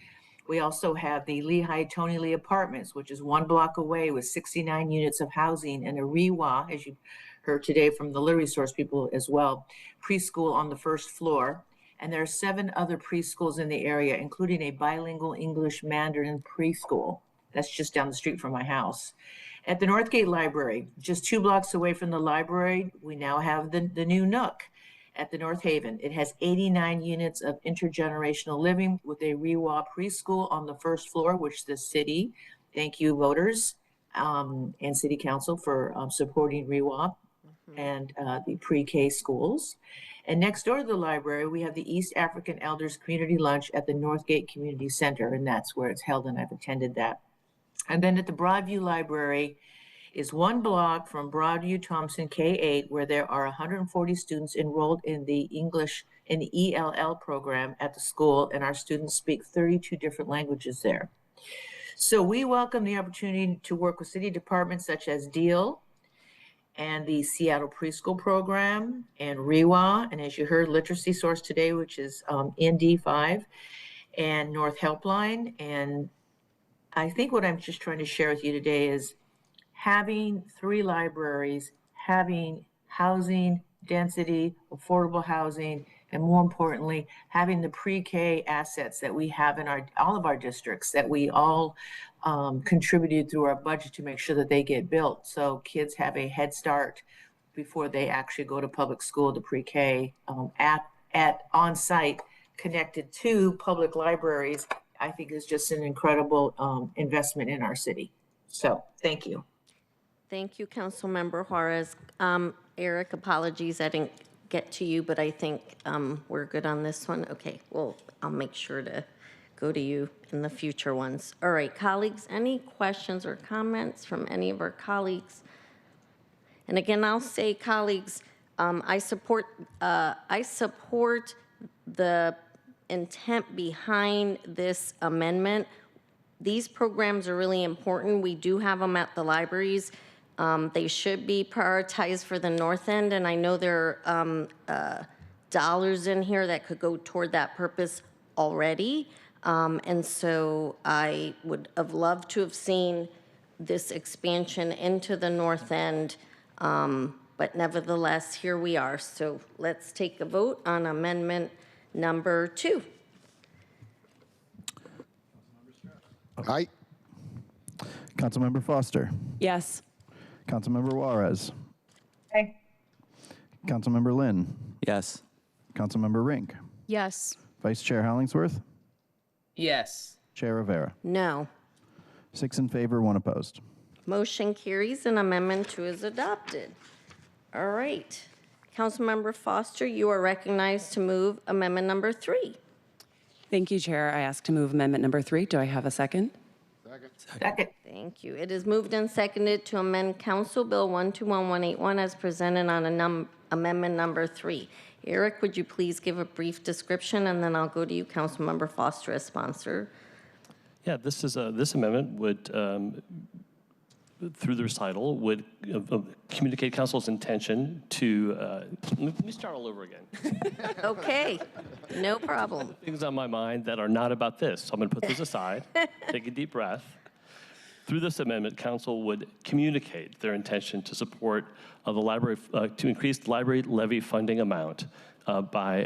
We also have the Lehigh Tony Lee Apartments, which is 1 block away with 69 units of housing, and a REWA, as you heard today from the Literary Source people as well, preschool on the 1st floor. And there are 7 other preschools in the area, including a bilingual English Mandarin preschool. That's just down the street from my house. At the Northgate Library, just 2 blocks away from the library, we now have the new Nook at the North Haven. It has 89 units of intergenerational living with a REWA preschool on the 1st floor, which the city, thank you voters and City Council for supporting REWA and the pre-K schools. And next door to the library, we have the East African Elders Community Lunch at the Northgate Community Center, and that's where it's held, and I've attended that. And then at the Broadview Library is 1 block from Broadview Thompson K-8, where there are 140 students enrolled in the ELL program at the school, and our students speak 32 different languages there. So we welcome the opportunity to work with city departments such as DEAL and the Seattle Preschool Program and REWA, and as you heard, Literacy Source today, which is ND5, and North Helpline. And I think what I'm just trying to share with you today is having 3 libraries, having housing, density, affordable housing, and more importantly, having the pre-K assets that we have in all of our districts that we all contributed through our budget to make sure that they get built. So kids have a head start before they actually go to public school to pre-K at on-site connected to public libraries, I think is just an incredible investment in our city. So thank you. Thank you, Councilmember Juarez. Eric, apologies, I didn't get to you, but I think we're good on this one. Okay, well, I'll make sure to go to you in the future ones. All right, colleagues, any questions or comments from any of our colleagues? And again, I'll say, colleagues, I support the intent behind this amendment. These programs are really important. We do have them at the libraries. They should be prioritized for the North End, and I know there are dollars in here that could go toward that purpose already. And so I would have loved to have seen this expansion into the north end. But nevertheless, here we are. So let's take a vote on amendment number 2. Aye. Councilmember Foster. Yes. Councilmember Juarez. Aye. Councilmember Lynn. Yes. Councilmember Rink. Yes. Vice Chair Hollingsworth. Yes. Chair Rivera. No. 6 in favor, 1 opposed. Motion carries and Amendment 2 is adopted. All right. Councilmember Foster, you are recognized to move amendment number 3. Thank you, Chair. I ask to move amendment number 3. Do I have a second? Second. Thank you. It is moved and seconded to amend Council Bill 121181 as presented on amendment number 3. Eric, would you please give a brief description, and then I'll go to you, Councilmember Foster, as sponsor. Yeah, this amendment would, through the recital, would communicate council's intention to, let me start all over again. Okay, no problem. Things on my mind that are not about this. So I'm going to put this aside, take a deep breath. Through this amendment, council would communicate their intention to support the library, to increase the library levy funding amount by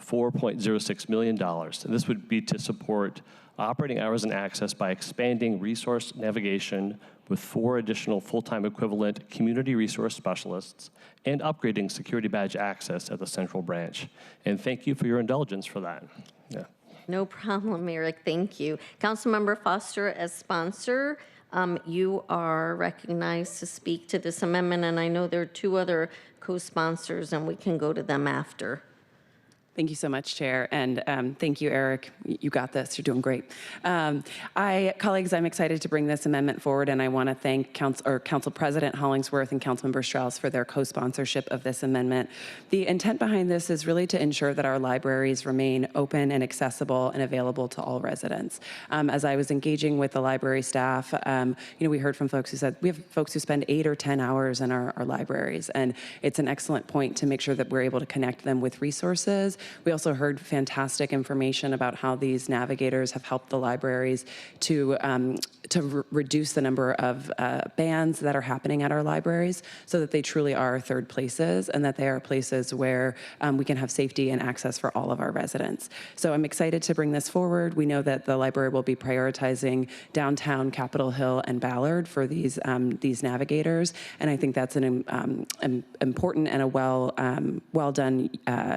$4.06 million. And this would be to support operating hours and access by expanding resource navigation with 4 additional full-time equivalent community resource specialists and upgrading security badge access at the central branch. And thank you for your indulgence for that. Yeah. No problem, Eric. Thank you. Councilmember Foster, as sponsor, you are recognized to speak to this amendment, and I know there are 2 other co-sponsors, and we can go to them after. Thank you so much, Chair, and thank you, Eric. You got this. You're doing great. Colleagues, I'm excited to bring this amendment forward, and I want to thank Council President Hollingsworth and Councilmember Strauss for their co-sponsorship of this amendment. The intent behind this is really to ensure that our libraries remain open and accessible and available to all residents. As I was engaging with the library staff, we heard from folks who said we have folks who spend 8 or 10 hours in our libraries, and it's an excellent point to make sure that we're able to connect them with resources. We also heard fantastic information about how these navigators have helped the libraries to reduce the number of bans that are happening at our libraries so that they truly are third places and that they are places where we can have safety and access for all of our residents. So I'm excited to bring this forward. We know that the library will be prioritizing downtown Capitol Hill and Ballard for these navigators, and I think that's an important and a well done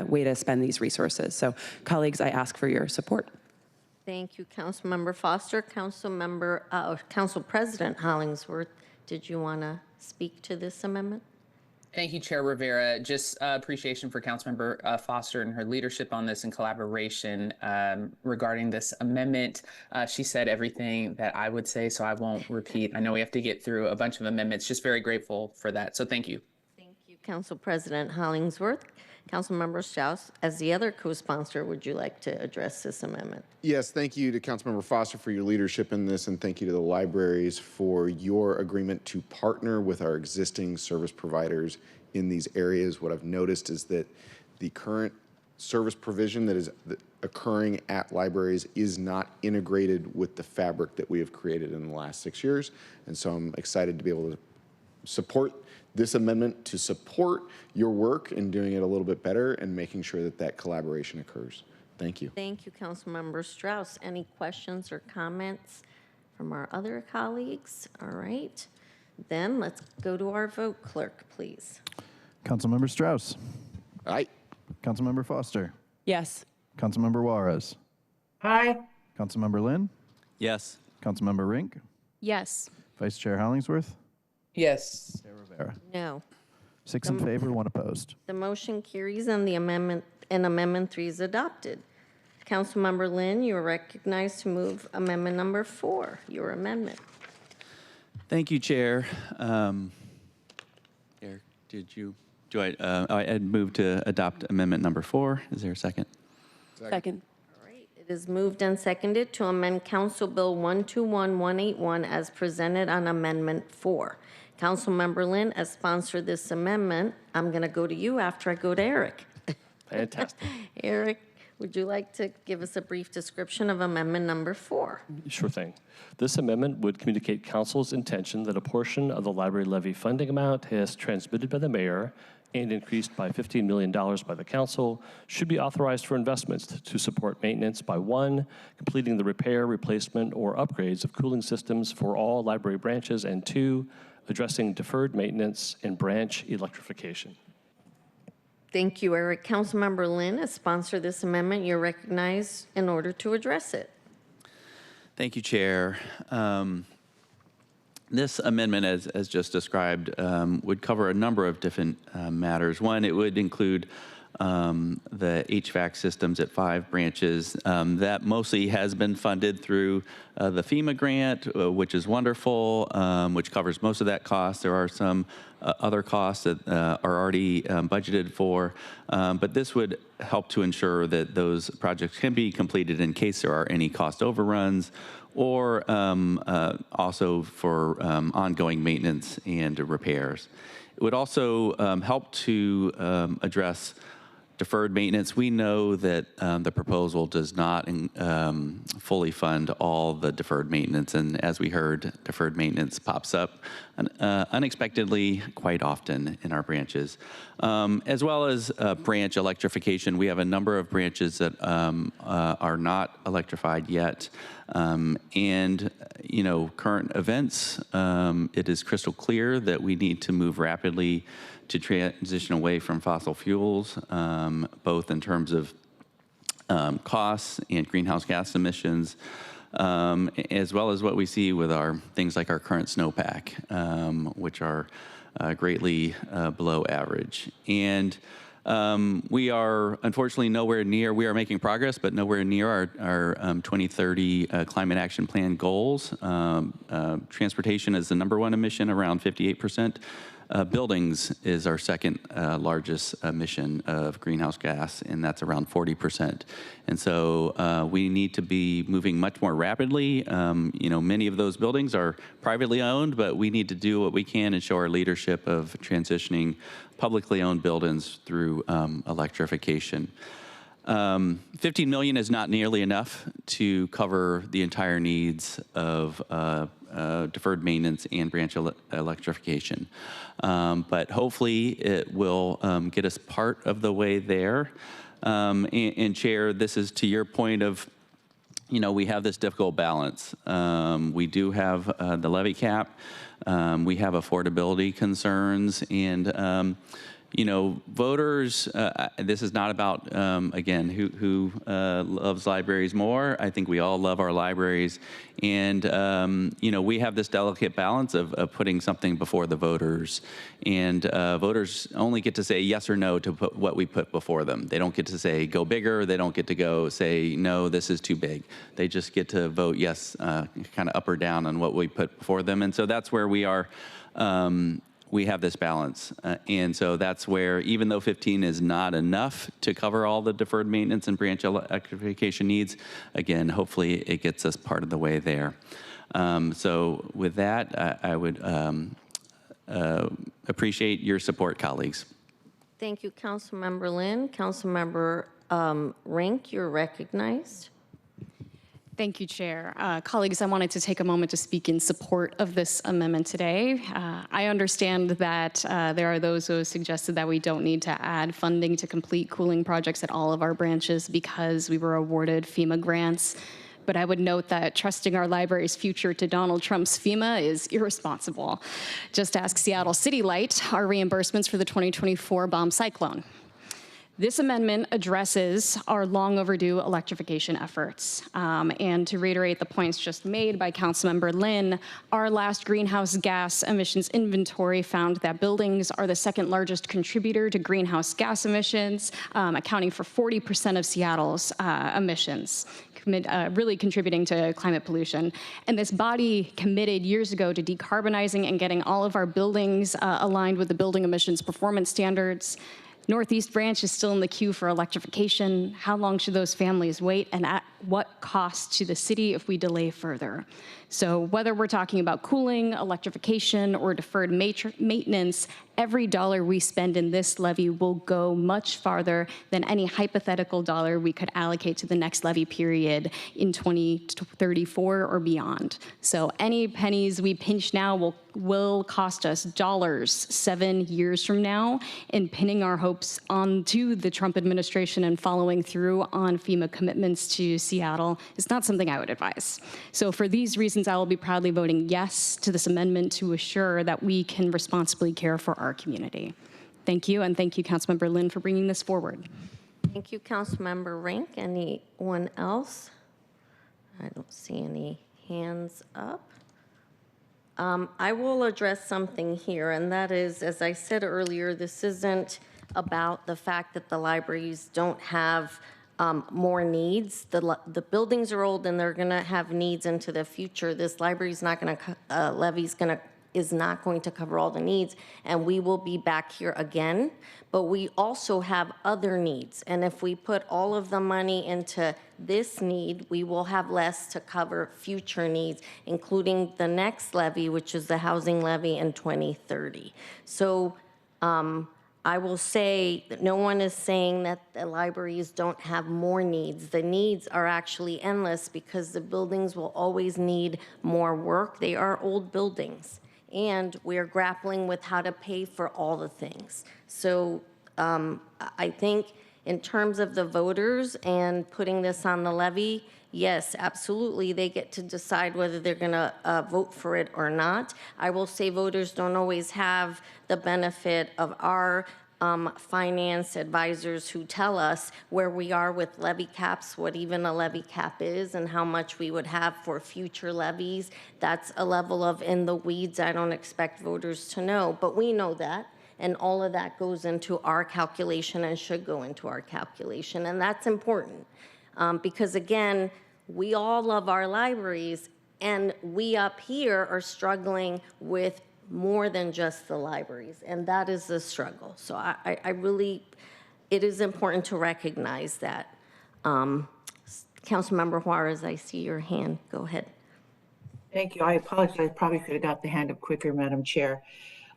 way to spend these resources. So, colleagues, I ask for your support. Thank you, Councilmember Foster. Council President Hollingsworth, did you want to speak to this amendment? Thank you, Chair Rivera. Just appreciation for Councilmember Foster and her leadership on this and collaboration regarding this amendment. She said everything that I would say, so I won't repeat. I know we have to get through a bunch of amendments. Just very grateful for that. So thank you. Thank you, Council President Hollingsworth. Councilmember Strauss, as the other co-sponsor, would you like to address this amendment? Yes, thank you to Councilmember Foster for your leadership in this, and thank you to the libraries for your agreement to partner with our existing service providers in these areas. What I've noticed is that the current service provision that is occurring at libraries is not integrated with the fabric that we have created in the last 6 years, and so I'm excited to be able to support this amendment to support your work in doing it a little bit better and making sure that that collaboration occurs. Thank you. Thank you, Councilmember Strauss. Any questions or comments from our other colleagues? All right. Then let's go to our vote. Clerk, please. Councilmember Strauss. Aye. Councilmember Foster. Yes. Councilmember Juarez. Aye. Councilmember Lynn. Yes. Councilmember Rink. Yes. Vice Chair Hollingsworth. Yes. Chair Rivera. No. 6 in favor, 1 opposed. The motion carries and Amendment 3 is adopted. Councilmember Lynn, you are recognized to move amendment number 4, your amendment. Thank you, Chair. Eric, I'd move to adopt amendment number 4. Is there a second? Second. All right. It is moved and seconded to amend Council Bill 121181 as presented on Amendment 4. Councilmember Lynn, as sponsor of this amendment, I'm going to go to you after I go to Eric. Fantastic. Eric, would you like to give us a brief description of amendment number 4? Sure thing. This amendment would communicate council's intention that a portion of the library levy funding amount as transmitted by the mayor and increased by $15 million by the council should be authorized for investments to support maintenance by 1, completing the repair, replacement, or upgrades of cooling systems for all library branches, and 2, addressing deferred maintenance and branch electrification. Thank you, Eric. Councilmember Lynn, as sponsor of this amendment, you're recognized in order to address it. Thank you, Chair. This amendment, as just described, would cover a number of different matters. One, it would include the HVAC systems at 5 branches. That mostly has been funded through the FEMA grant, which is wonderful, which covers most of that cost. There are some other costs that are already budgeted for, but this would help to ensure that those projects can be completed in case there are any cost overruns, or also for ongoing maintenance and repairs. It would also help to address deferred maintenance. We know that the proposal does not fully fund all the deferred maintenance, and as we heard, deferred maintenance pops up unexpectedly quite often in our branches. As well as branch electrification. We have a number of branches that are not electrified yet. And, you know, current events, it is crystal clear that we need to move rapidly to transition away from fossil fuels, both in terms of costs and greenhouse gas emissions, as well as what we see with our things like our current snowpack, which are greatly below average. And we are unfortunately nowhere near, we are making progress, but nowhere near our 2030 Climate Action Plan goals. Transportation is the #1 emission, around 58%. Buildings is our second largest emission of greenhouse gas, and that's around 40%. And so we need to be moving much more rapidly. You know, many of those buildings are privately owned, but we need to do what we can and show our leadership of transitioning publicly owned buildings through electrification. 15 million is not nearly enough to cover the entire needs of deferred maintenance and branch electrification. But hopefully it will get us part of the way there. And Chair, this is to your point of, you know, we have this difficult balance. We do have the levy cap. We have affordability concerns, and you know, voters, this is not about, again, who loves libraries more. I think we all love our libraries. And, you know, we have this delicate balance of putting something before the voters. And voters only get to say yes or no to what we put before them. They don't get to say go bigger. They don't get to go say, no, this is too big. They just get to vote yes, kind of up or down on what we put before them. And so that's where we are. We have this balance. And so that's where, even though 15 is not enough to cover all the deferred maintenance and branch electrification needs, again, hopefully it gets us part of the way there. So with that, I would appreciate your support, colleagues. Thank you, Councilmember Lynn. Councilmember Rink, you're recognized. Thank you, Chair. Colleagues, I wanted to take a moment to speak in support of this amendment today. I understand that there are those who have suggested that we don't need to add funding to complete cooling projects at all of our branches because we were awarded FEMA grants. But I would note that trusting our library's future to Donald Trump's FEMA is irresponsible. Just ask Seattle City Light, our reimbursements for the 2024 bomb cyclone. This amendment addresses our long overdue electrification efforts. And to reiterate the points just made by Councilmember Lynn, our last greenhouse gas emissions inventory found that buildings are the second largest contributor to greenhouse gas emissions, accounting for 40% of Seattle's emissions, really contributing to climate pollution. And this body committed years ago to decarbonizing and getting all of our buildings aligned with the building emissions performance standards. Northeast Branch is still in the queue for electrification. How long should those families wait? And what costs to the city if we delay further. So whether we're talking about cooling, electrification, or deferred maintenance, every dollar we spend in this levy will go much farther than any hypothetical dollar we could allocate to the next levy period in 2034 or beyond. So any pennies we pinch now will cost us dollars 7 years from now, and pinning our hopes onto the Trump administration and following through on FEMA commitments to Seattle is not something I would advise. So for these reasons, I will be proudly voting yes to this amendment to assure that we can responsibly care for our community. Thank you, and thank you, Councilmember Lynn, for bringing this forward. Thank you, Councilmember Rink. Anyone else? I don't see any hands up. I will address something here, and that is, as I said earlier, this isn't about the fact that the libraries don't have more needs. The buildings are old and they're going to have needs into the future. This library's not going to, is not going to cover all the needs, and we will be back here again. But we also have other needs, and if we put all of the money into this need, we will have less to cover future needs, including the next levy, which is the housing levy in 2030. So I will say that no one is saying that the libraries don't have more needs. The needs are actually endless because the buildings will always need more work. They are old buildings, and we are grappling with how to pay for all the things. So I think in terms of the voters and putting this on the levy, yes, absolutely, they get to decide whether they're going to vote for it or not. I will say voters don't always have the benefit of our finance advisors who tell us where we are with levy caps, what even a levy cap is, and how much we would have for future levies. That's a level of in the weeds I don't expect voters to know, but we know that. And all of that goes into our calculation and should go into our calculation. And that's important because, again, we all love our libraries, and we up here are struggling with more than just the libraries, and that is the struggle. So I really, it is important to recognize that. Councilmember Juarez, I see your hand. Go ahead. Thank you. I apologize. I probably could have got the hand up quicker, Madam Chair.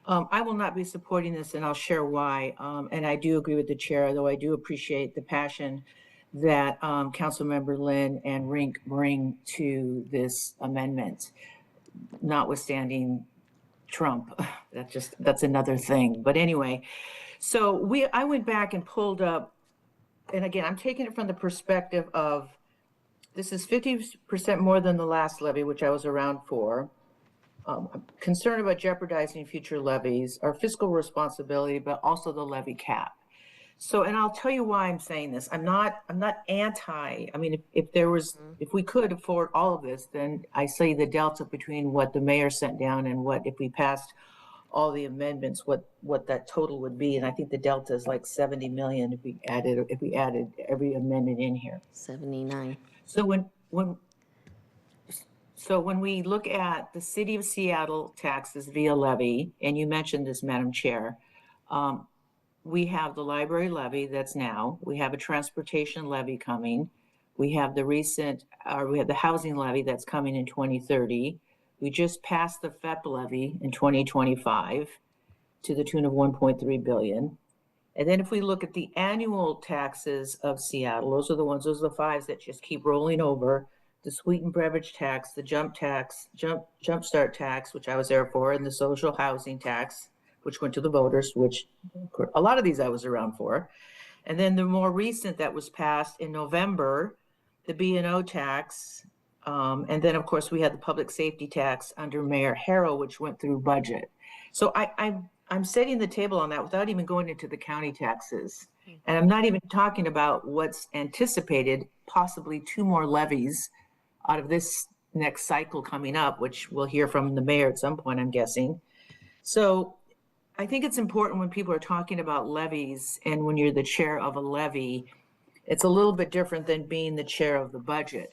I will not be supporting this, and I'll share why. And I do agree with the chair, though I do appreciate the passion that Councilmember Lynn and Rink bring to this amendment, notwithstanding Trump. That's another thing. But anyway, so I went back and pulled up, and again, I'm taking it from the perspective of this is 50% more than the last levy, which I was around for. I'm concerned about jeopardizing future levies, our fiscal responsibility, but also the levy cap. So, and I'll tell you why I'm saying this. I'm not anti. I mean, if we could afford all of this, then I say the delta between what the mayor sent down and what, if we passed all the amendments, what that total would be. And I think the delta is like 70 million if we added every amendment in here. 79. So when we look at the city of Seattle taxes via levy, and you mentioned this, Madam Chair, we have the library levy that's now, we have a transportation levy coming, we have the housing levy that's coming in 2030. We just passed the FEP levy in 2025 to the tune of 1.3 billion. And then if we look at the annual taxes of Seattle, those are the fives that just keep rolling over. The sweetened beverage tax, the jumpstart tax, which I was there for, and the social housing tax, which went to the voters, which a lot of these I was around for. And then the more recent that was passed in November, the B&O tax, and then of course we had the public safety tax under Mayor Harrell, which went through budget. So I'm setting the table on that without even going into the county taxes. And I'm not even talking about what's anticipated, possibly 2 more levies out of this next cycle coming up, which we'll hear from the mayor at some point, I'm guessing. So I think it's important when people are talking about levies, and when you're the chair of a levy, it's a little bit different than being the chair of the budget.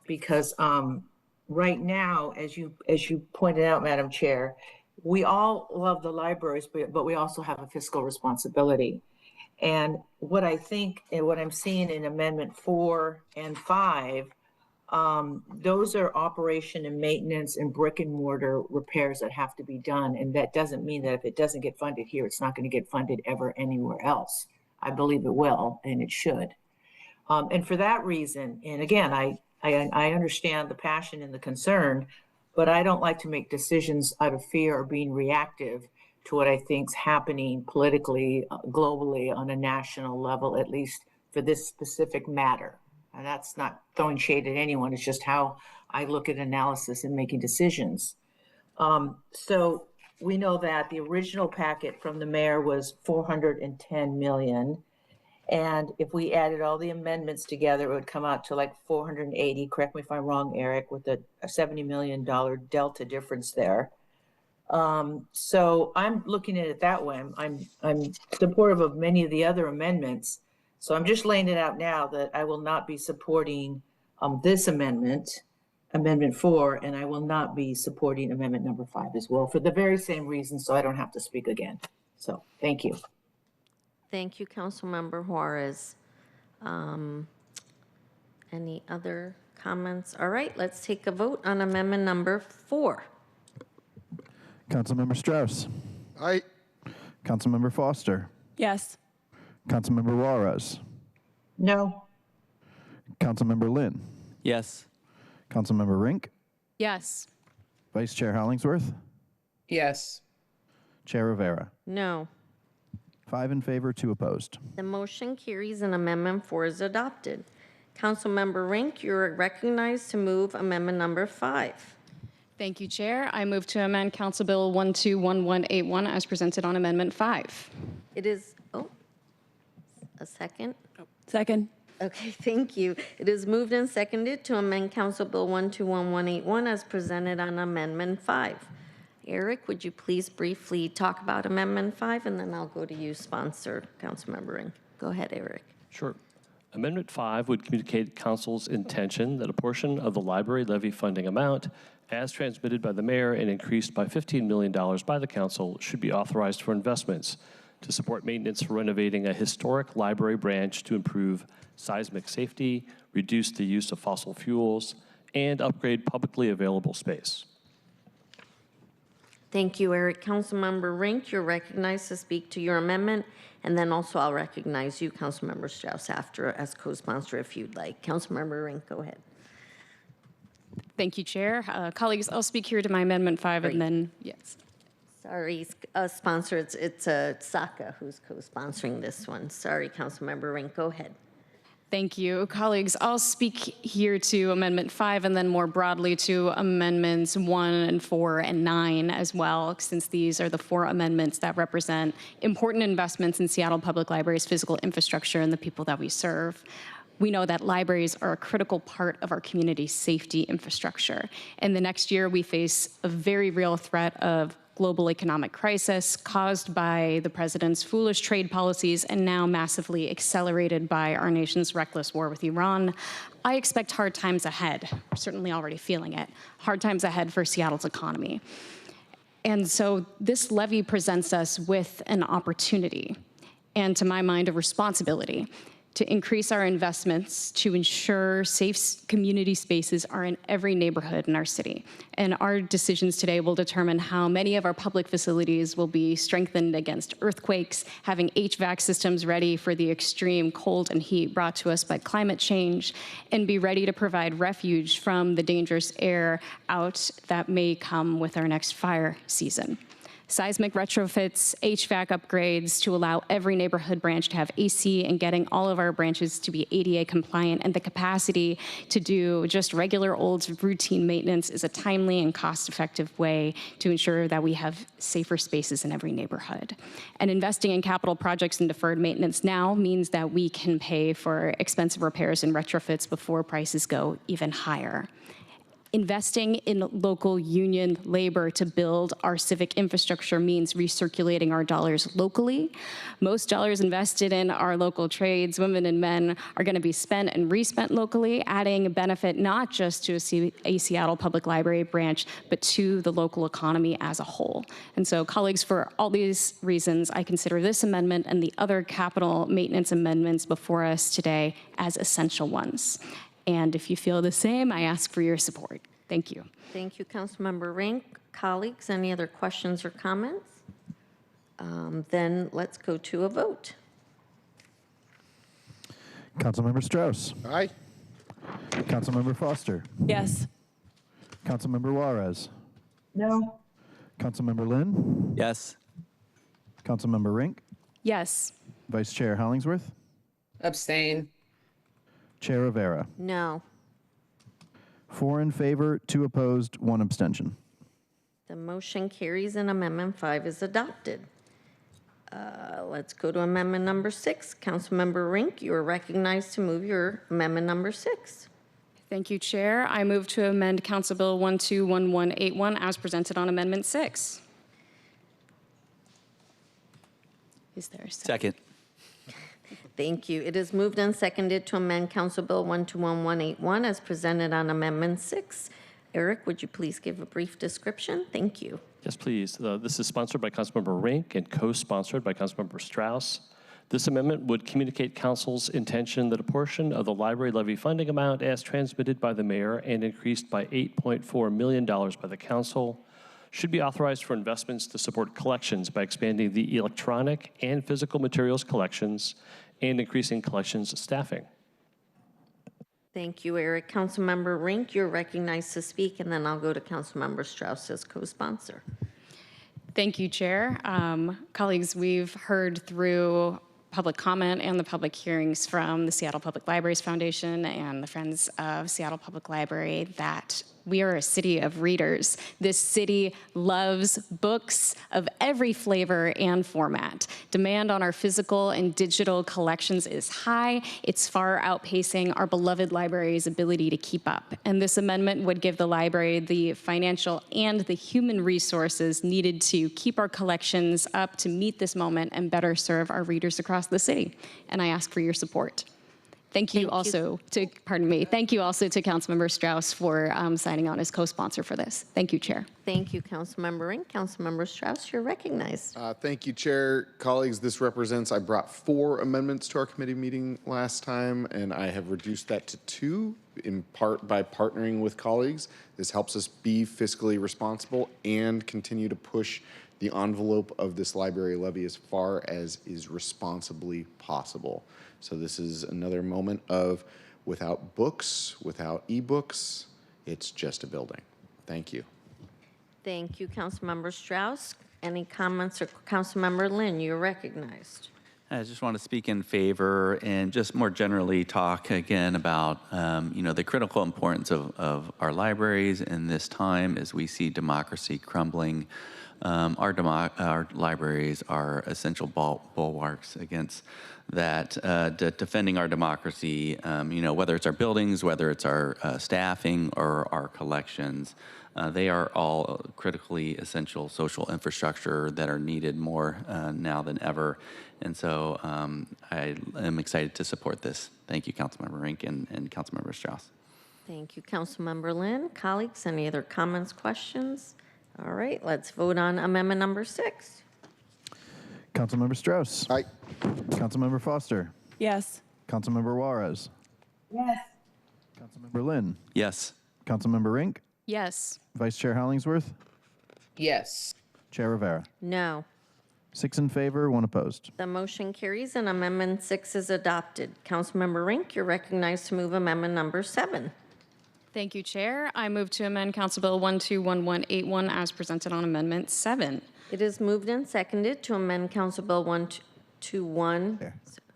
Because right now, as you pointed out, Madam Chair, we all love the libraries, but we also have a fiscal responsibility. And what I think, and what I'm seeing in Amendment 4 and 5, those are operation and maintenance and brick and mortar repairs that have to be done. And that doesn't mean that if it doesn't get funded here, it's not going to get funded ever anywhere else. I believe it will, and it should. And for that reason, and again, I understand the passion and the concern, but I don't like to make decisions out of fear or being reactive to what I think's happening politically, globally, on a national level, at least for this specific matter. And that's not throwing shade at anyone. It's just how I look at analysis and making decisions. So we know that the original packet from the mayor was 410 million. And if we added all the amendments together, it would come out to like 480. Correct me if I'm wrong, Eric, with a $70 million delta difference there. So I'm looking at it that way. I'm supportive of many of the other amendments. So I'm just laying it out now that I will not be supporting this amendment, Amendment 4, and I will not be supporting Amendment number 5 as well for the very same reason, so I don't have to speak again. So thank you. Thank you, Councilmember Juarez. Any other comments? All right, let's take a vote on Amendment number 4. Councilmember Strauss. Aye. Councilmember Foster. Yes. Councilmember Juarez. No. Councilmember Lynn. Yes. Councilmember Rink. Yes. Vice Chair Hollingsworth. Yes. Chair Rivera. No. 5 in favor, 2 opposed. The motion carries and Amendment 4 is adopted. Councilmember Rink, you're recognized to move Amendment number 5. Thank you, Chair. I move to amend Council Bill 121181 as presented on Amendment 5. It is, a second? Second. Okay, thank you. It is moved and seconded to amend Council Bill 121181 as presented on Amendment 5. Eric, would you please briefly talk about Amendment 5, and then I'll go to you, sponsor, Councilmember Ring. Go ahead, Eric. Sure. Amendment 5 would communicate Council's intention that a portion of the library levy funding amount, as transmitted by the mayor and increased by $15 million by the council, should be authorized for investments to support maintenance for renovating a historic library branch to improve seismic safety, reduce the use of fossil fuels, and upgrade publicly available space. Thank you, Eric. Councilmember Rink, you're recognized to speak to your amendment, and then also I'll recognize you, Councilmember Strauss, after as co-sponsor if you'd like. Councilmember Rink, go ahead. Thank you, Chair. Colleagues, I'll speak here to my Amendment 5 Great. and then, yes. Sorry, sponsor, it's Saka who's co-sponsoring this one. Sorry, Councilmember Rink, go ahead. Thank you. Colleagues, I'll speak here to Amendment 5 and then more broadly to Amendments 1 and 4 and 9 as well, since these are the 4 amendments that represent important investments in Seattle Public Library's physical infrastructure and the people that we serve. We know that libraries are a critical part of our community safety infrastructure. And the next year, we face a very real threat of global economic crisis caused by the president's foolish trade policies and now massively accelerated by our nation's reckless war with Iran. I expect hard times ahead. We're certainly already feeling it. Hard times ahead for Seattle's economy. And so this levy presents us with an opportunity, and to my mind, a responsibility to increase our investments to ensure safe community spaces are in every neighborhood in our city. And our decisions today will determine how many of our public facilities will be strengthened against earthquakes, having HVAC systems ready for the extreme cold and heat brought to us by climate change, and be ready to provide refuge from the dangerous air out that may come with our next fire season. Seismic retrofits, HVAC upgrades to allow every neighborhood branch to have AC, and getting all of our branches to be ADA compliant, and the capacity to do just regular old routine maintenance is a timely and cost-effective way to ensure that we have safer spaces in every neighborhood. And investing in capital projects and deferred maintenance now means that we can pay for expensive repairs and retrofits before prices go even higher. Investing in local union labor to build our civic infrastructure means recirculating our dollars locally. Most dollars invested in our local trades, women and men, are going to be spent and respent locally, adding benefit not just to a Seattle Public Library branch, but to the local economy as a whole. And so, colleagues, for all these reasons, I consider this amendment and the other capital maintenance amendments before us today as essential ones. And if you feel the same, I ask for your support. Thank you. Thank you, Councilmember Rink. Colleagues, any other questions or comments? Then let's go to a vote. Councilmember Strauss. Aye. Councilmember Foster. Yes. Councilmember Juarez. No. Councilmember Lynn. Yes. Councilmember Rink. Yes. Vice Chair Hollingsworth. Abstain. Chair Rivera. No. 4 in favor, 2 opposed, 1 abstention. The motion carries and Amendment 5 is adopted. Let's go to Amendment number 6. Councilmember Rink, you are recognized to move your Amendment number 6. Thank you, Chair. I move to amend Council Bill 121181 as presented on Amendment 6. Is there a second? Second. Thank you. It is moved and seconded to amend Council Bill 121181 as presented on Amendment 6. Eric, would you please give a brief description? Thank you. Yes, please. This is sponsored by Councilmember Rink and co-sponsored by Councilmember Strauss. This amendment would communicate Council's intention that a portion of the library levy funding amount as transmitted by the mayor and increased by $8.4 million by the Council should be authorized for investments to support collections by expanding the electronic and physical materials collections and increasing collections staffing. Thank you, Eric. Councilmember Rink, you're recognized to speak, and then I'll go to Councilmember Strauss as co-sponsor. Thank you, Chair. Colleagues, we've heard through public comment and the public hearings from the Seattle Public Libraries Foundation and the Friends of Seattle Public Library that we are a city of readers. This city loves books of every flavor and format. Demand on our physical and digital collections is high. It's far outpacing our beloved library's ability to keep up. And this amendment would give the library the financial and the human resources needed to keep our collections up to meet this moment and better serve our readers across the city. And I ask for your support. Thank you also to Councilmember Strauss for signing on as co-sponsor for this. Thank you, Chair. Thank you, Councilmember Rink. Councilmember Strauss, you're recognized. Thank you, Chair. Colleagues, this represents, I brought 4 amendments to our committee meeting last time, and I have reduced that to 2, in part by partnering with colleagues. This helps us be fiscally responsible and continue to push the envelope of this library levy as far as is responsibly possible. So this is another moment of without books, without ebooks, it's just a building. Thank you. Thank you, Councilmember Strauss. Any comments? Or Councilmember Lynn, you're recognized. I just want to speak in favor and just more generally talk again about the critical importance of our libraries in this time as we see democracy crumbling. Our libraries are essential bulwarks against that, defending our democracy, whether it's our buildings, whether it's our staffing or our collections. They are all critically essential social infrastructure that are needed more now than ever. And so I am excited to support this. Thank you, Councilmember Rink and Councilmember Strauss. Thank you, Councilmember Lynn. Colleagues, any other comments, questions? All right, let's vote on Amendment number 6. Councilmember Strauss. Aye. Councilmember Foster. Yes. Councilmember Juarez. Yes. Councilmember Lynn. Yes. Councilmember Rink. Yes. Vice Chair Hollingsworth. Yes. Chair Rivera. No. 6 in favor, 1 opposed. The motion carries and Amendment 6 is adopted. Councilmember Rink, you're recognized to move Amendment number 7. Thank you, Chair. I move to amend Council Bill 121181 as presented on Amendment 7. It is moved and seconded to amend Council Bill 1221.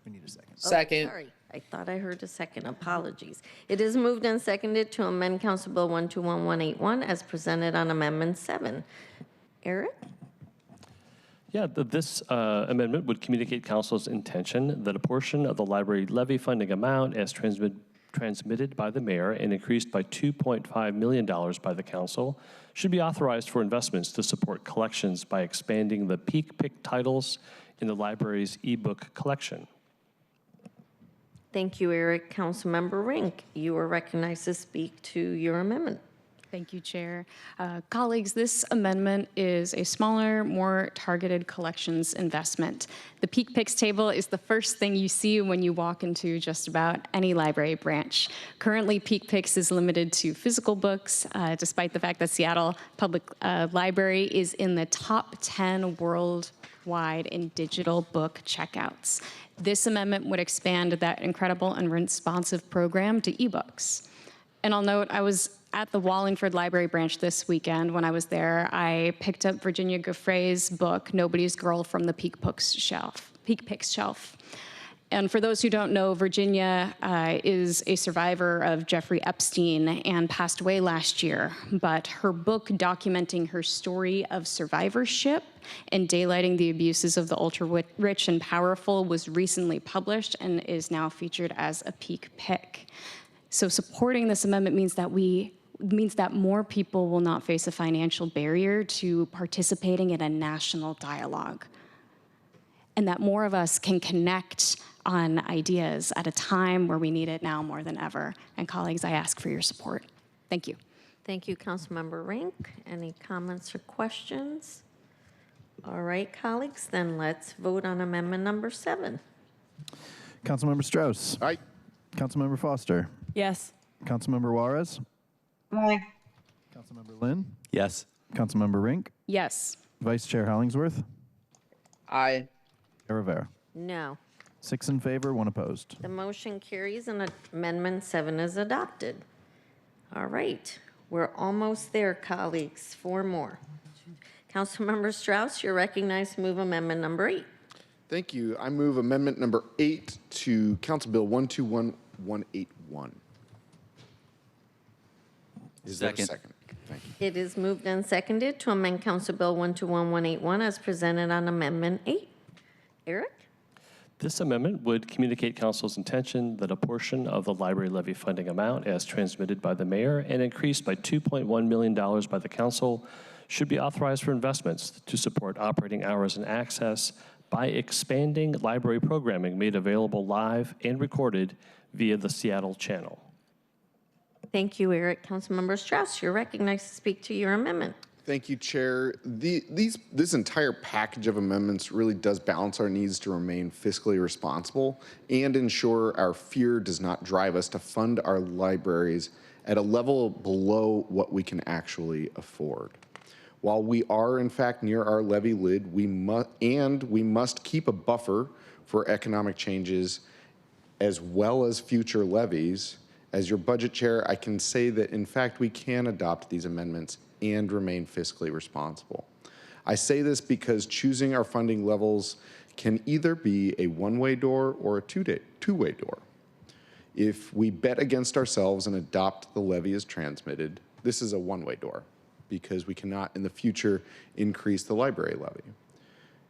We need a second. Second. Sorry, I thought I heard a second. Apologies. It is moved and seconded to amend Council Bill 121181 as presented on Amendment 7. Eric? Yeah, this amendment would communicate Council's intention that a portion of the library levy funding amount as transmitted transmitted by the mayor and increased by $2.5 million by the council, should be authorized for investments to support collections by expanding the peak pick titles in the library's ebook collection. Thank you, Eric. Councilmember Rink, you are recognized to speak to your amendment. Thank you, Chair. Colleagues, this amendment is a smaller, more targeted collections investment. The Peak Picks table is the first thing you see when you walk into just about any library branch. Currently, Peak Picks is limited to physical books, despite the fact that Seattle Public Library is in the top 10 worldwide in digital book checkouts. This amendment would expand that incredible and responsive program to ebooks. And I'll note, I was at the Wallingford Library branch this weekend. When I was there, I picked up Virginia Giuffre's book, Nobody's Girl, from the Peak Picks shelf. And for those who don't know, Virginia is a survivor of Jeffrey Epstein and passed away last year. But her book documenting her story of survivorship and daylighting the abuses of the ultra-rich and powerful was recently published and is now featured as a Peak Pick. So supporting this amendment means that more people will not face a financial barrier to participating in a national dialogue, and that more of us can connect on ideas at a time where we need it now more than ever. And colleagues, I ask for your support. Thank you. Thank you, Councilmember Rink. Any comments or questions? All right, colleagues, then let's vote on amendment number 7. Councilmember Strauss. Aye. Councilmember Foster. Yes. Councilmember Juarez. Aye. Councilmember Lynn. Yes. Councilmember Rink. Yes. Vice Chair Hollingsworth. Aye. Chair Rivera. No. 6 in favor, 1 opposed. The motion carries and amendment 7 is adopted. All right, we're almost there, colleagues. 4 more. Councilmember Strauss, you're recognized to move amendment number 8. Thank you. I move amendment number 8 to Council Bill 121181. Is there a second? Thank you. It is moved and seconded to amend Council Bill 121181 as presented on amendment 8. Eric? This amendment would communicate council's intention that a portion of the library levy funding amount as transmitted by the mayor and increased by $2.1 million by the council should be authorized for investments to support operating hours and access by expanding library programming made available live and recorded via the Seattle channel. Thank you, Eric. Councilmember Strauss, you're recognized to speak to your amendment. Thank you, Chair. This entire package of amendments really does balance our needs to remain fiscally responsible and ensure our fear does not drive us to fund our libraries at a level below what we can actually afford. While we are, in fact, near our levy lid, we must keep a buffer for economic changes as well as future levies. As your budget chair, I can say that, in fact, we can adopt these amendments and remain fiscally responsible. I say this because choosing our funding levels can either be a one-way door or a two-way door. If we bet against ourselves and adopt the levy as transmitted, this is a one-way door because we cannot in the future increase the library levy.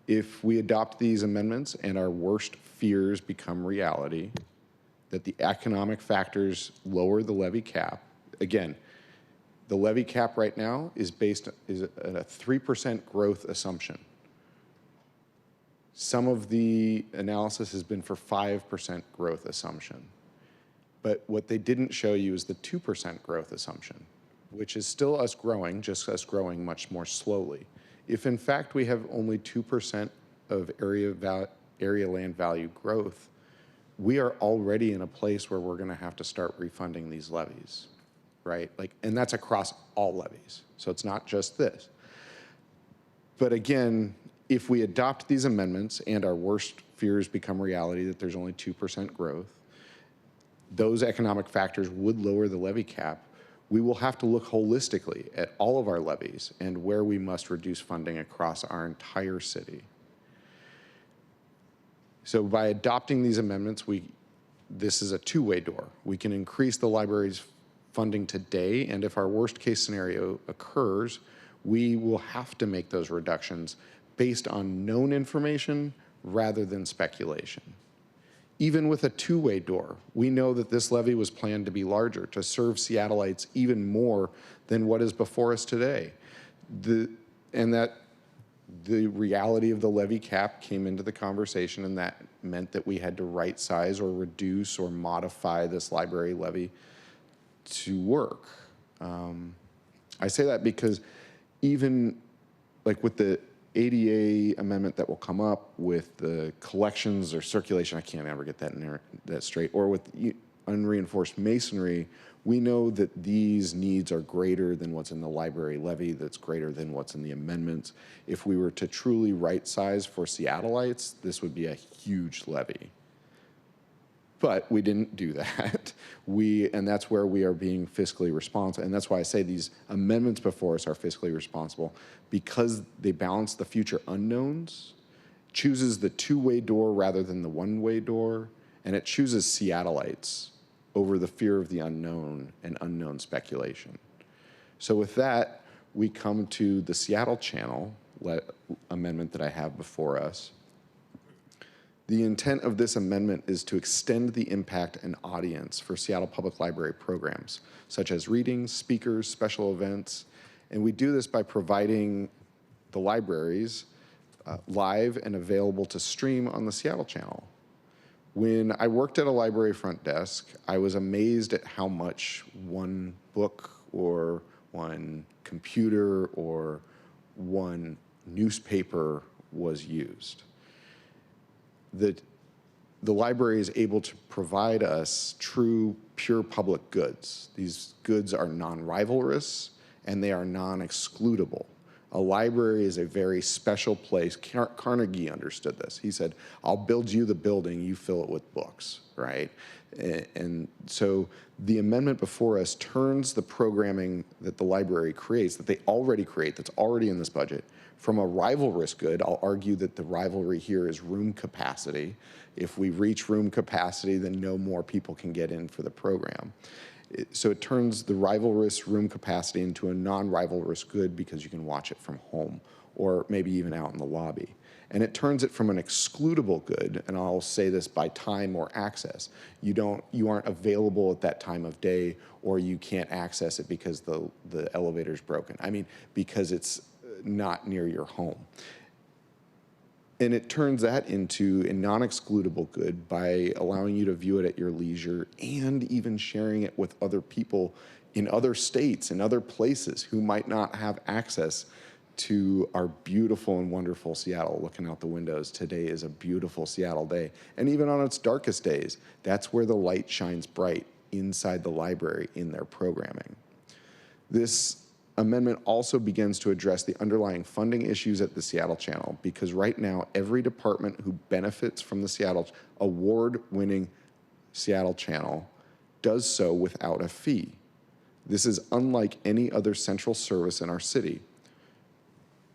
If we adopt these amendments and our worst fears become reality, that the economic factors lower the levy cap, again, the levy cap right now is based on a 3% growth assumption. Some of the analysis has been for 5% growth assumption. But what they didn't show you is the 2% growth assumption, which is still us growing, just us growing much more slowly. If in fact we have only 2% of area land value growth, we are already in a place where we're gonna have to start refunding these levies. Right? And that's across all levies. So it's not just this. But again, if we adopt these amendments and our worst fears become reality, that there's only 2% growth, those economic factors would lower the levy cap. We will have to look holistically at all of our levies and where we must reduce funding across our entire city. So by adopting these amendments, this is a two-way door. We can increase the library's funding today, and if our worst case scenario occurs, we will have to make those reductions based on known information rather than speculation. Even with a two-way door, we know that this levy was planned to be larger, to serve Seattleites even more than what is before us today. And that the reality of the levy cap came into the conversation, and that meant that we had to right size or reduce or modify this library levy to work. I say that because even like with the ADA amendment that will come up, with the collections or circulation, I can't ever get that straight, or with unreinforced masonry, we know that these needs are greater than what's in the library levy, that's greater than what's in the amendments. If we were to truly right size for Seattleites, this would be a huge levy. But we didn't do that. And that's where we are being fiscally responsible. And that's why I say these amendments before us are fiscally responsible, because they balance the future unknowns, chooses the two-way door rather than the one-way door, and it chooses Seattleites over the fear of the unknown and unknown speculation. So with that, we come to the Seattle Channel amendment that I have before us. The intent of this amendment is to extend the impact and audience for Seattle Public Library programs, such as readings, speakers, special events, and we do this by providing the libraries live and available to stream on the Seattle Channel. When I worked at a library front desk, I was amazed at how much one book or one computer or one newspaper was used. The library is able to provide us true, pure public goods. These goods are non-rivalrous and they are non-excludable. A library is a very special place. Carnegie understood this. He said, I'll build you the building, you fill it with books, right? And so the amendment before us turns the programming that the library creates, that they already create, that's already in this budget, from a rivalrous good. I'll argue that the rivalry here is room capacity. If we reach room capacity, then no more people can get in for the program. So it turns the rivalrous room capacity into a non-rivalrous good because you can watch it from home or maybe even out in the lobby. And it turns it from an excludable good, and I'll say this, by time or access. You aren't available at that time of day, or you can't access it because the elevator's broken. I mean, because it's not near your home. And it turns that into a non-excludable good by allowing you to view it at your leisure and even sharing it with other people in other states and other places who might not have access to our beautiful and wonderful Seattle. Looking out the windows, today is a beautiful Seattle day. And even on its darkest days, that's where the light shines bright, inside the library in their programming. This amendment also begins to address the underlying funding issues at the Seattle Channel, because right now every department who benefits from the Seattle award-winning Seattle Channel does so without a fee. This is unlike any other central service in our city.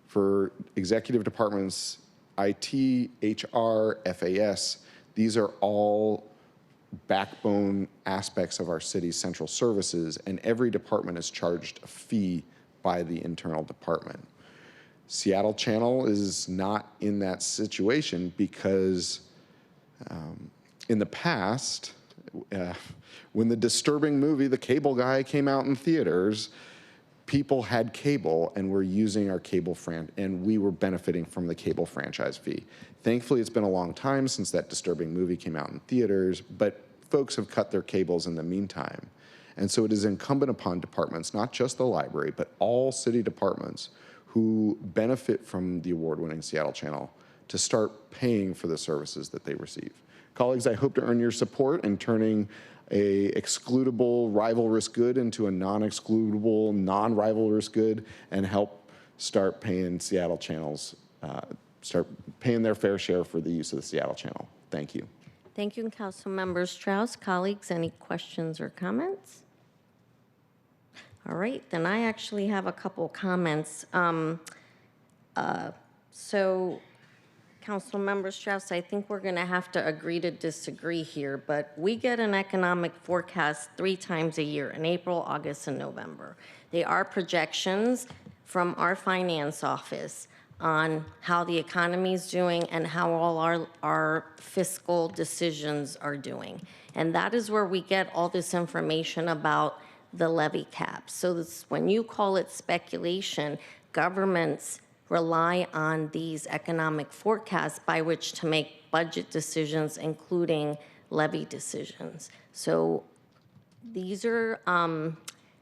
For executive departments, IT, HR, FAS, these are all backbone aspects of our city's central services, and every department is charged a fee by the internal department. Seattle Channel is not in that situation because in the past, when the disturbing movie, The Cable Guy, came out in theaters, people had cable and were using our cable and we were benefiting from the cable franchise fee. Thankfully, it's been a long time since that disturbing movie came out in theaters, but folks have cut their cables in the meantime. And so it is incumbent upon departments, not just the library, but all city departments who benefit from the award-winning Seattle Channel to start paying for the services that they receive. Colleagues, I hope to earn your support in turning a excludable rivalrous good into a non-excludable, non-rivalrous good, and help start paying Seattle channels, start paying their fair share for the use of the Seattle Channel. Thank you. Thank you, Councilmember Strauss. Colleagues, any questions or comments? All right, then I actually have a couple comments. So, Councilmember Strauss, I think we're going to have to agree to disagree here, but we get an economic forecast 3 times a year, in April, August, and November. They are projections from our finance office. on how the economy is doing and how all our fiscal decisions are doing. And that is where we get all this information about the levy cap. So this, when you call it speculation, governments rely on these economic forecasts by which to make budget decisions, including levy decisions. So these are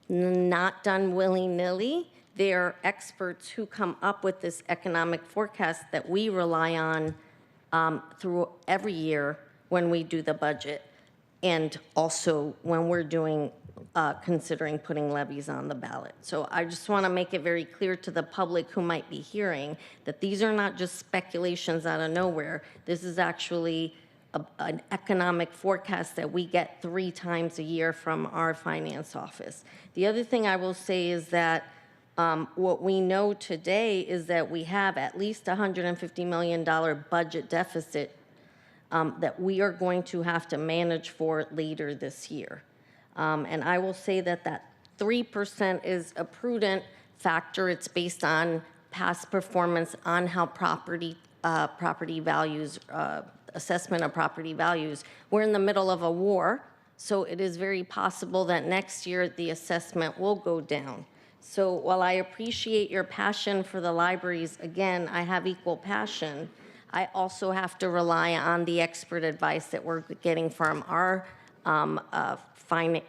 not done willy-nilly. They're experts who come up with this economic forecast that we rely on through every year when we do the budget, and also when we're doing considering putting levies on the ballot. So I just want to make it very clear to the public who might be hearing that these are not just speculations out of nowhere. This is actually an economic forecast that we get 3 times a year from our finance office. The other thing I will say is that what we know today is that we have at least $150 million budget deficit that we are going to have to manage for later this year. And I will say that that 3% is a prudent factor. It's based on past performance on how property values, assessment of property values. We're in the middle of a war, so it is very possible that next year the assessment will go down. So while I appreciate your passion for the libraries, again, I have equal passion. I also have to rely on the expert advice that we're getting from our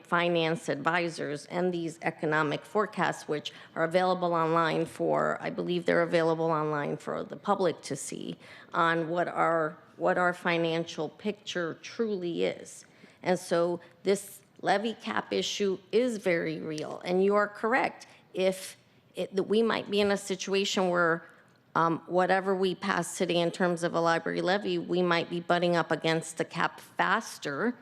finance advisors and these economic forecasts, which are available online for, I believe they're available online for the public to see, on what our financial picture truly is. And so this levy cap issue is very real, and you are correct. We might be in a situation where whatever we pass today in terms of a library levy, we might be butting up against the cap faster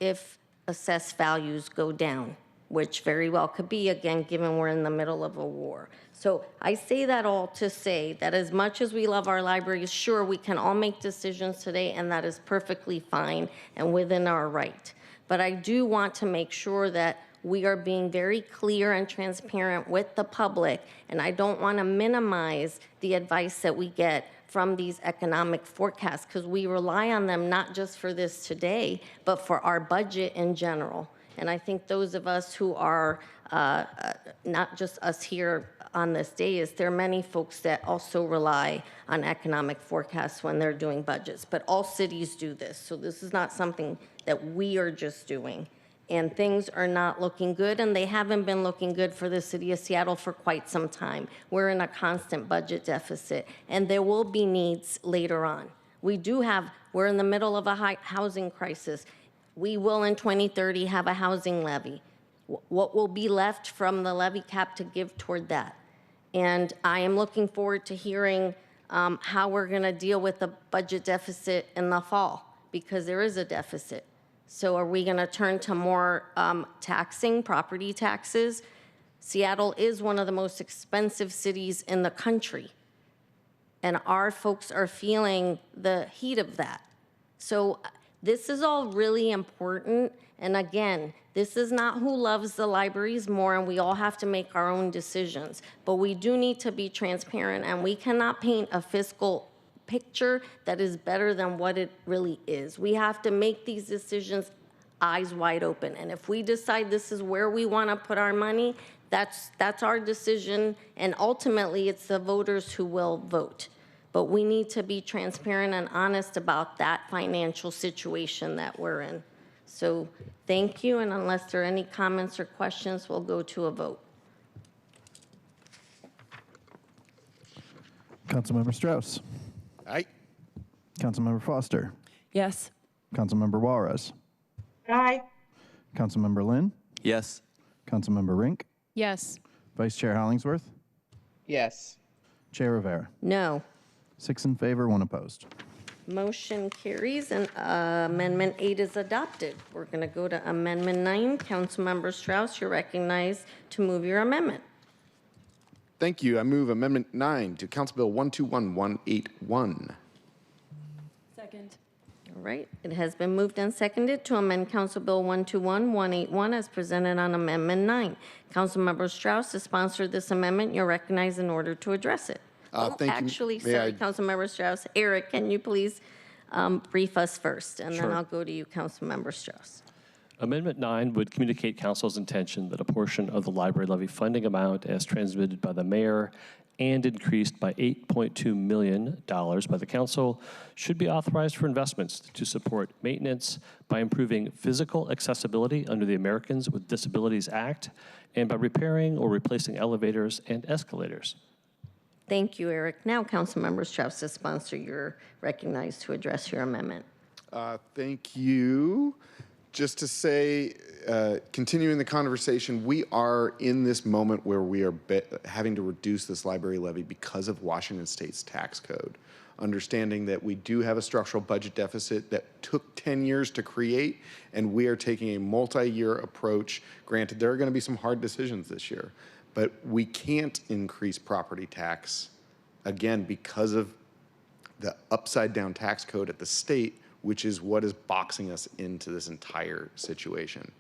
if assessed values go down, which very well could be, again, given we're in the middle of a war. So I say that all to say that as much as we love our libraries, sure, we can all make decisions today, and that is perfectly fine and within our right. But I do want to make sure that we are being very clear and transparent with the public, and I don't want to minimize the advice that we get from these economic forecasts, because we rely on them not just for this today, but for our budget in general. And I think those of us who are, not just us here on this dais, there are many folks that also rely on economic forecasts when they're doing budgets. But all cities do this, so this is not something that we are just doing. And things are not looking good, and they haven't been looking good for the city of Seattle for quite some time. We're in a constant budget deficit, and there will be needs later on. We're in the middle of a housing crisis. We will in 2030 have a housing levy. What will be left from the levy cap to give toward that? And I am looking forward to hearing how we're gonna deal with the budget deficit in the fall, because there is a deficit. So are we going to turn to more taxing, property taxes? Seattle is one of the most expensive cities in the country, and our folks are feeling the heat of that. So this is all really important, and again, this is not who loves the libraries more, and we all have to make our own decisions. But we do need to be transparent, and we cannot paint a fiscal picture that is better than what it really is. We have to make these decisions eyes wide open. And if we decide this is where we want to put our money, that's our decision. And ultimately, it's the voters who will vote. But we need to be transparent and honest about that financial situation that we're in. So thank you. And unless there are any comments or questions, we'll go to a vote. Councilmember Strauss. Aye. Councilmember Foster. Yes. Councilmember Juarez. Aye. Councilmember Lynn. Yes. Councilmember Rink. Yes. Vice Chair Hollingsworth. Yes. Chair Rivera. No. 6 in favor, 1 opposed. Motion carries, and Amendment 8 is adopted. We're going to go to Amendment 9. Councilmember Strauss, you're recognized to move your amendment. Thank you. I move Amendment 9 to Council Bill 121181. Second. All right. It has been moved and seconded to amend Council Bill 121181 as presented on Amendment 9. Councilmember Strauss, to sponsor this amendment, you're recognized in order to address it. Thank you. Actually, May sorry, I- Councilmember Strauss. Eric, can you please brief us first? And Sure. then I'll go to you, Councilmember Strauss. Amendment 9 would communicate council's intention that a portion of the library levy funding amount as transmitted by the mayor and increased by $8.2 million by the council should be authorized for investments to support maintenance by improving physical accessibility under the Americans with Disabilities Act and by repairing or replacing elevators and escalators. Thank you, Eric. Now, Councilmember Strauss, as sponsor, you're recognized to address your amendment. Thank you. Just to say, continuing the conversation, we are in this moment where we are having to reduce this library levy because of Washington State's tax code. Understanding that we do have a structural budget deficit that took 10 years to create, and we are taking a multi-year approach. Granted, there are going to be some hard decisions this year, but we can't increase property tax, again, because of the upside-down tax code at the state, which is what is boxing us into this entire situation.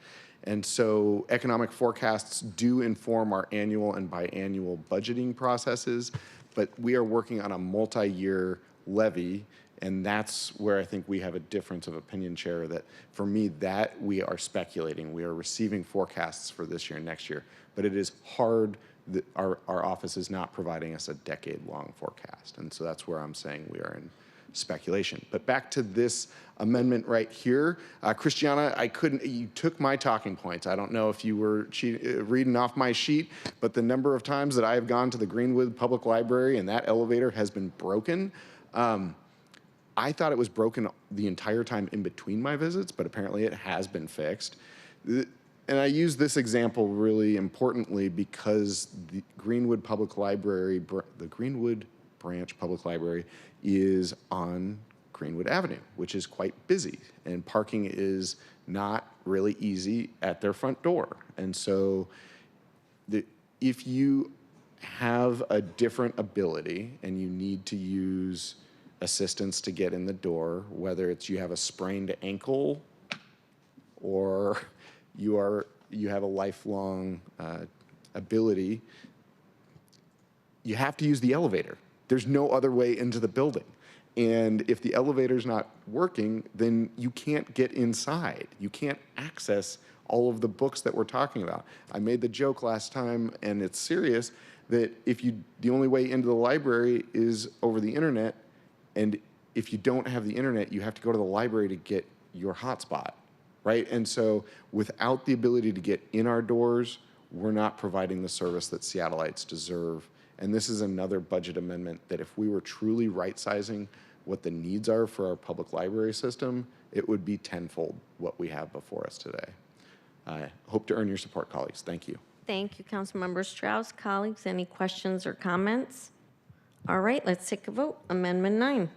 And so economic forecasts do inform our annual and biannual budgeting processes, but we are working on a multi-year levy, and that's where I think we have a difference of opinion, Chair, that for me, that we are speculating. We are receiving forecasts for this year and next year, but it is hard that our office is not providing us a decade-long forecast. And so that's where I'm saying we are in speculation. But back to this amendment right here. Christiana, you took my talking points. I don't know if you were reading off my sheet, but the number of times that I have gone to the Greenwood Public Library and that elevator has been broken, I thought it was broken the entire time in between my visits, but apparently it has been fixed. And I use this example really importantly because the Greenwood Public Library, the Greenwood Branch Public Library is on Greenwood Avenue, which is quite busy, and parking is not really easy at their front door. And so if you have a different ability and you need to use assistance to get in the door, whether it's you have a sprained ankle or you have a lifelong ability, you have to use the elevator. There's no other way into the building. And if the elevator's not working, then you can't get inside. You can't access all of the books that we're talking about. I made the joke last time, and it's serious, that the only way into the library is over the internet, and if you don't have the internet, you have to go to the library to get your hotspot, right? And so without the ability to get in our doors, we're not providing the service that Seattleites deserve. And this is another budget amendment that if we were truly right-sizing what the needs are for our public library system, it would be tenfold what we have before us today. I hope to earn your support, colleagues. Thank you. Thank you, Councilmember Strauss. Colleagues, any questions or comments? All right, let's take a vote. Amendment 9.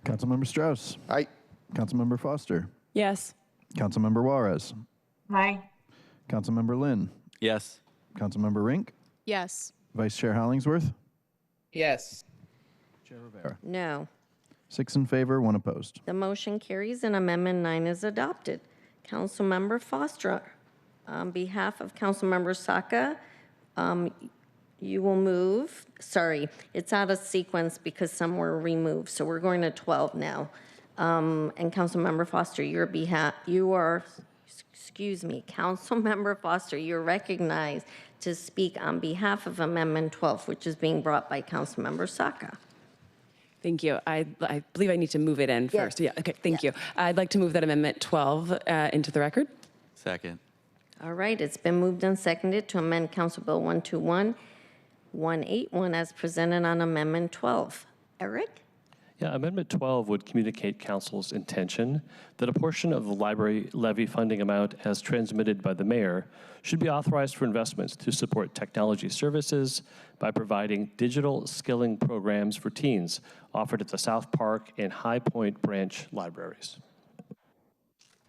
Councilmember Strauss. Aye. Councilmember Foster. Yes. Councilmember Juarez. Aye. Councilmember Lynn. Yes. Councilmember Rink. Yes. Vice Chair Hollingsworth. Yes. Chair Rivera. No. 6 in favor, 1 opposed. The motion carries and Amendment 9 is adopted. Councilmember Foster, on behalf of Councilmember Saka, you will move. Sorry, it's out of sequence because some were removed. So we're going to 12 now. And Councilmember Foster, Councilmember Foster, you're recognized to speak on behalf of Amendment 12, which is being brought by Councilmember Saka. Thank you. I believe I need to move it in first. Yeah, okay, thank you. I'd like to move that Amendment 12 into the record. Second. All right, it's been moved and seconded to amend Council Bill 121-181 as presented on Amendment 12. Eric? Yeah, Amendment 12 would communicate council's intention that a portion of the library levy funding amount as transmitted by the mayor should be authorized for investments to support technology services by providing digital skilling programs for teens offered at the South Park and High Point branch libraries.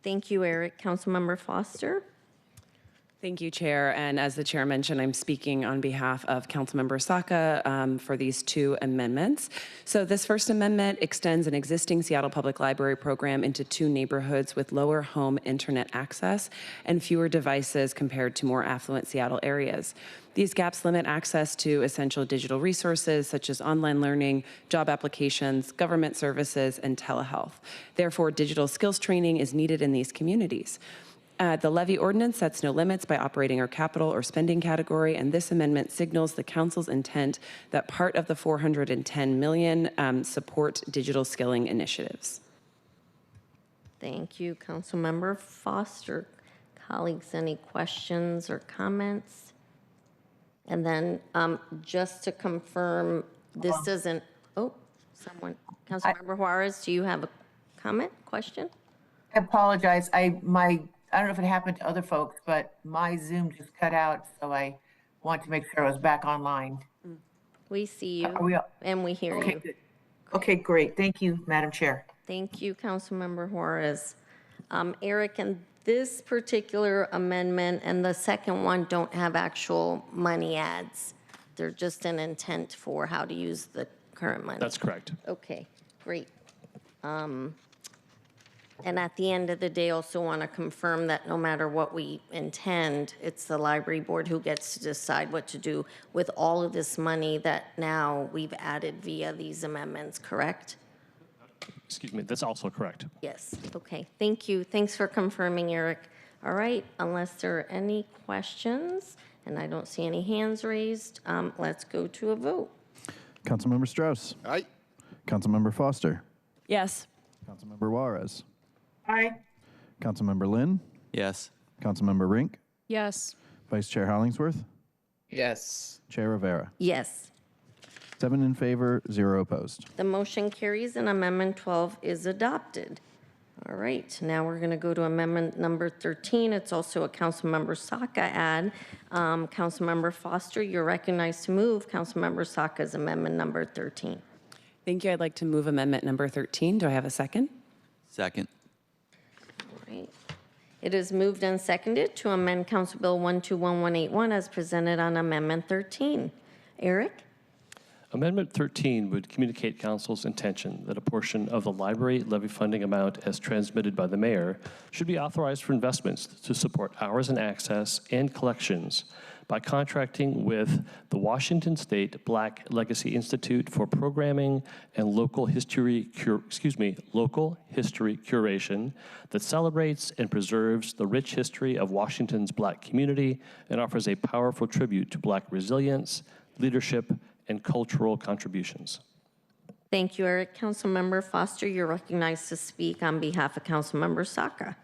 Thank you, Eric. Councilmember Foster? Thank you, Chair. And as the Chair mentioned, I'm speaking on behalf of Councilmember Saka for these two amendments. So this first amendment extends an existing Seattle Public Library program into 2 neighborhoods with lower home internet access and fewer devices compared to more affluent Seattle areas. These gaps limit access to essential digital resources such as online learning, job applications, government services, and telehealth. Therefore, digital skills training is needed in these communities. The levy ordinance sets no limits by operating or capital or spending category, and this amendment signals the council's intent that part of the $410 million support digital skilling initiatives. Thank you, Councilmember Foster. Colleagues, any questions or comments? And then just to confirm, this isn't, oh, someone, Councilmember Juarez, do you have a comment, question? I apologize. I don't know if it happened to other folks, but my Zoom just cut out, so I want to make sure I was back online. We see Are you we and we hear okay, you. good. Okay, great. Thank you, Madam Chair. Thank you, Councilmember Juarez. Eric, and this particular amendment and the second one don't have actual money adds. They're just an intent for how to use the current money. That's correct. Okay, great. And at the end of the day, also want to confirm that no matter what we intend, it's the library board who gets to decide what to do with all of this money that now we've added via these amendments, correct? Excuse me, that's also correct. Yes, okay, thank you. Thanks for confirming, Eric. All right, unless there are any questions, and I don't see any hands raised, let's go to a vote. Councilmember Strauss. Aye. Councilmember Foster. Yes. Councilmember Juarez. Aye. Councilmember Lynn. Yes. Councilmember Rink. Yes. Vice Chair Hollingsworth. Yes. Chair Rivera. Yes, 7 in favor, 0 opposed. the motion carries and Amendment 12 is adopted. All right, now we're going to go to Amendment number 13. It's also a Councilmember Saka ad. Councilmember Foster, you're recognized to move Councilmember Saka's Amendment number 13. Thank you. I'd like to move amendment number 13. Do I have a second? Second. Right. It is moved and seconded to amend Council Bill 121181 as presented on Amendment 13. Eric? Amendment 13 would communicate council's intention that a portion of the library levy funding amount as transmitted by the mayor should be authorized for investments to support hours and access and collections by contracting with the Washington State Black Legacy Institute for Programming and local history curation that celebrates and preserves the rich history of Washington's Black community and offers a powerful tribute to Black resilience, leadership, and cultural contributions. Thank you, Eric. Councilmember Foster, you're recognized to speak on behalf of Councilmember Saka.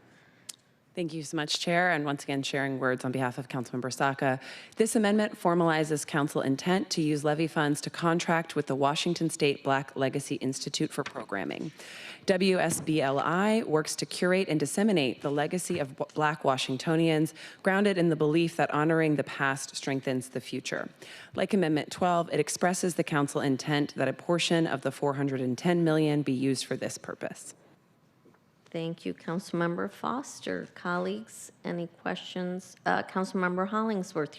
Thank you so much, Chair, and once again sharing words on behalf of Councilmember Saka. This amendment formalizes council intent to use levy funds to contract with the Washington State Black Legacy Institute for Programming. WSBLI works to curate and disseminate the legacy of Black Washingtonians, grounded in the belief that honoring the past strengthens the future. Like Amendment 12, it expresses the council intent that a portion of the $410 million be used for this purpose. Thank you, Councilmember Foster. Colleagues, any questions? Councilmember Hollingsworth,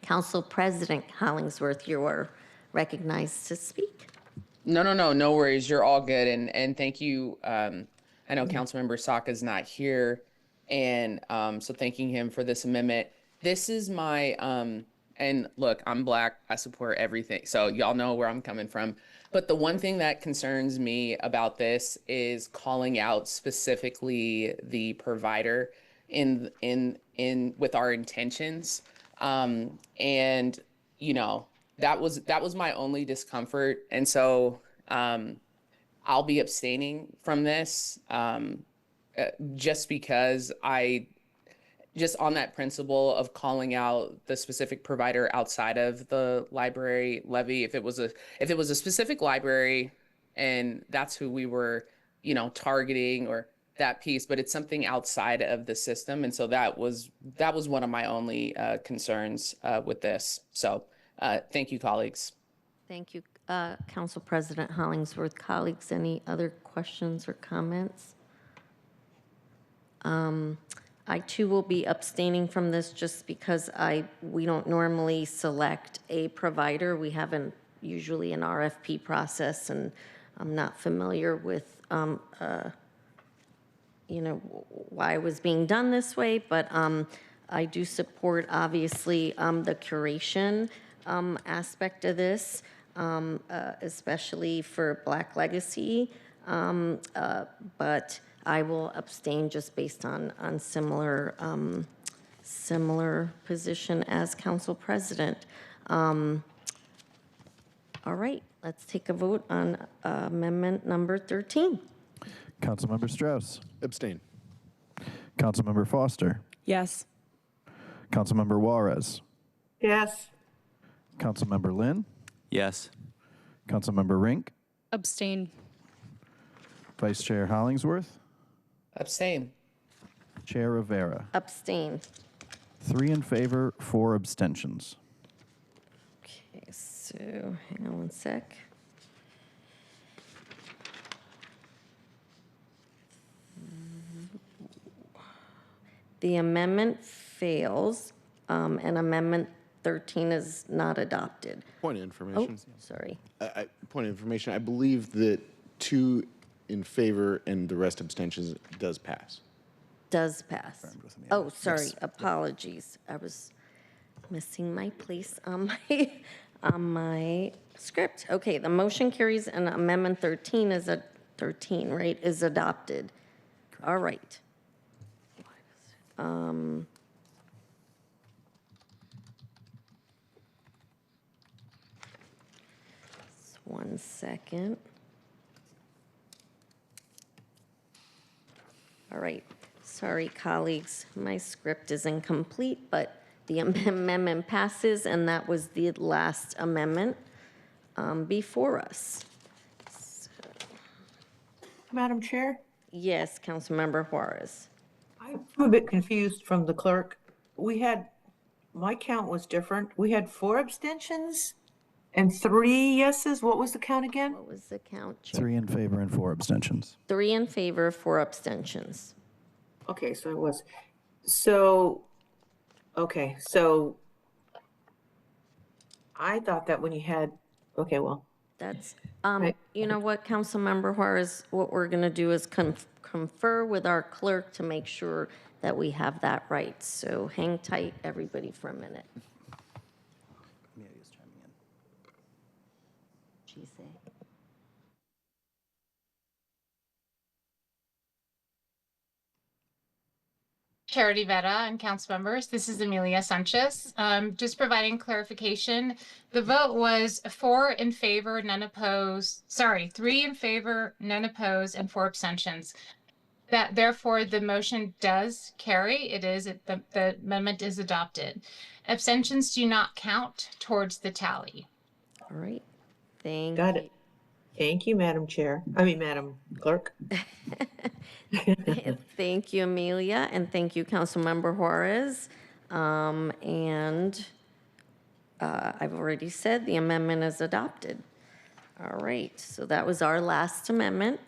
Council President Hollingsworth, you are recognized to speak. No worries. You're all good. And thank you. I know Councilmember Saka's not here. And so thanking him for this amendment. This is my, and look, I'm Black. I support everything. So y'all know where I'm coming from. But the one thing that concerns me about this is calling out specifically the provider in with our intentions. And you know, that was my only discomfort. And so I'll be abstaining from this just because just on that principle of calling out the specific provider outside of the library levy. If it was a specific library and that's who we were, you know, targeting or that piece, but it's something outside of the system. And so that was one of my only concerns with this. So thank you, colleagues. Thank you, Council President Hollingsworth. Colleagues, any other questions or comments? I too will be abstaining from this just because we don't normally select a provider. We haven't usually an RFP process, and I'm not familiar with, why it was being done this way, but I do support, obviously, the curation aspect of this, especially for Black Legacy, but I will abstain just based on similar position as council president. All right, let's take a vote on amendment number 13. Councilmember Strauss. Abstain. Councilmember Foster. Yes. Councilmember Juarez. Yes. Councilmember Lynn. Yes. Councilmember Rink. Abstain. Vice Chair Hollingsworth. Abstain. Chair Rivera. Abstain. 3 in favor, 4 abstentions. Okay, so hang on one sec. The amendment fails, and amendment 13 is not adopted. Point of information. Oh, sorry. Point of information. I believe that 2 in favor and the rest abstentions does pass. Does pass. Oh, sorry. Yes. Apologies. I was missing my place on my script. Okay, the motion carries and amendment 13 is 13, right, is adopted. Correct. All right. Just 1 second. All right. Sorry, colleagues. My script is incomplete, but the amendment passes, and that was the last amendment before us. So, Madam Chair? yes, Councilmember Juarez. I'm a bit confused from the clerk. My count was different. We had 4 abstentions and 3 yeses. What was the count again? What was the count, Chair? 3 in favor and 4 abstentions. 3 in favor, 4 abstentions. Okay, so it was. So I thought that when you had, okay, well. That's, you know what, Councilmember Juarez, what we're going to do is confer with our clerk to make sure that we have that right. So hang tight, everybody, for a minute. Amelia's chiming in. She say? Chair Rivera and council members, this is Amelia Sanchez. Just providing clarification. The vote was 4 in favor, none opposed. Sorry, 3 in favor, none opposed, and 4 abstentions. That therefore the motion does carry. The amendment is adopted. Abstentions do not count towards the tally. All right. Thank you. Got it. Thank you, Madam Clerk. Thank you, Amelia, and thank you, Councilmember Juarez. And I've already said the amendment is adopted. All right, so that was our last amendment.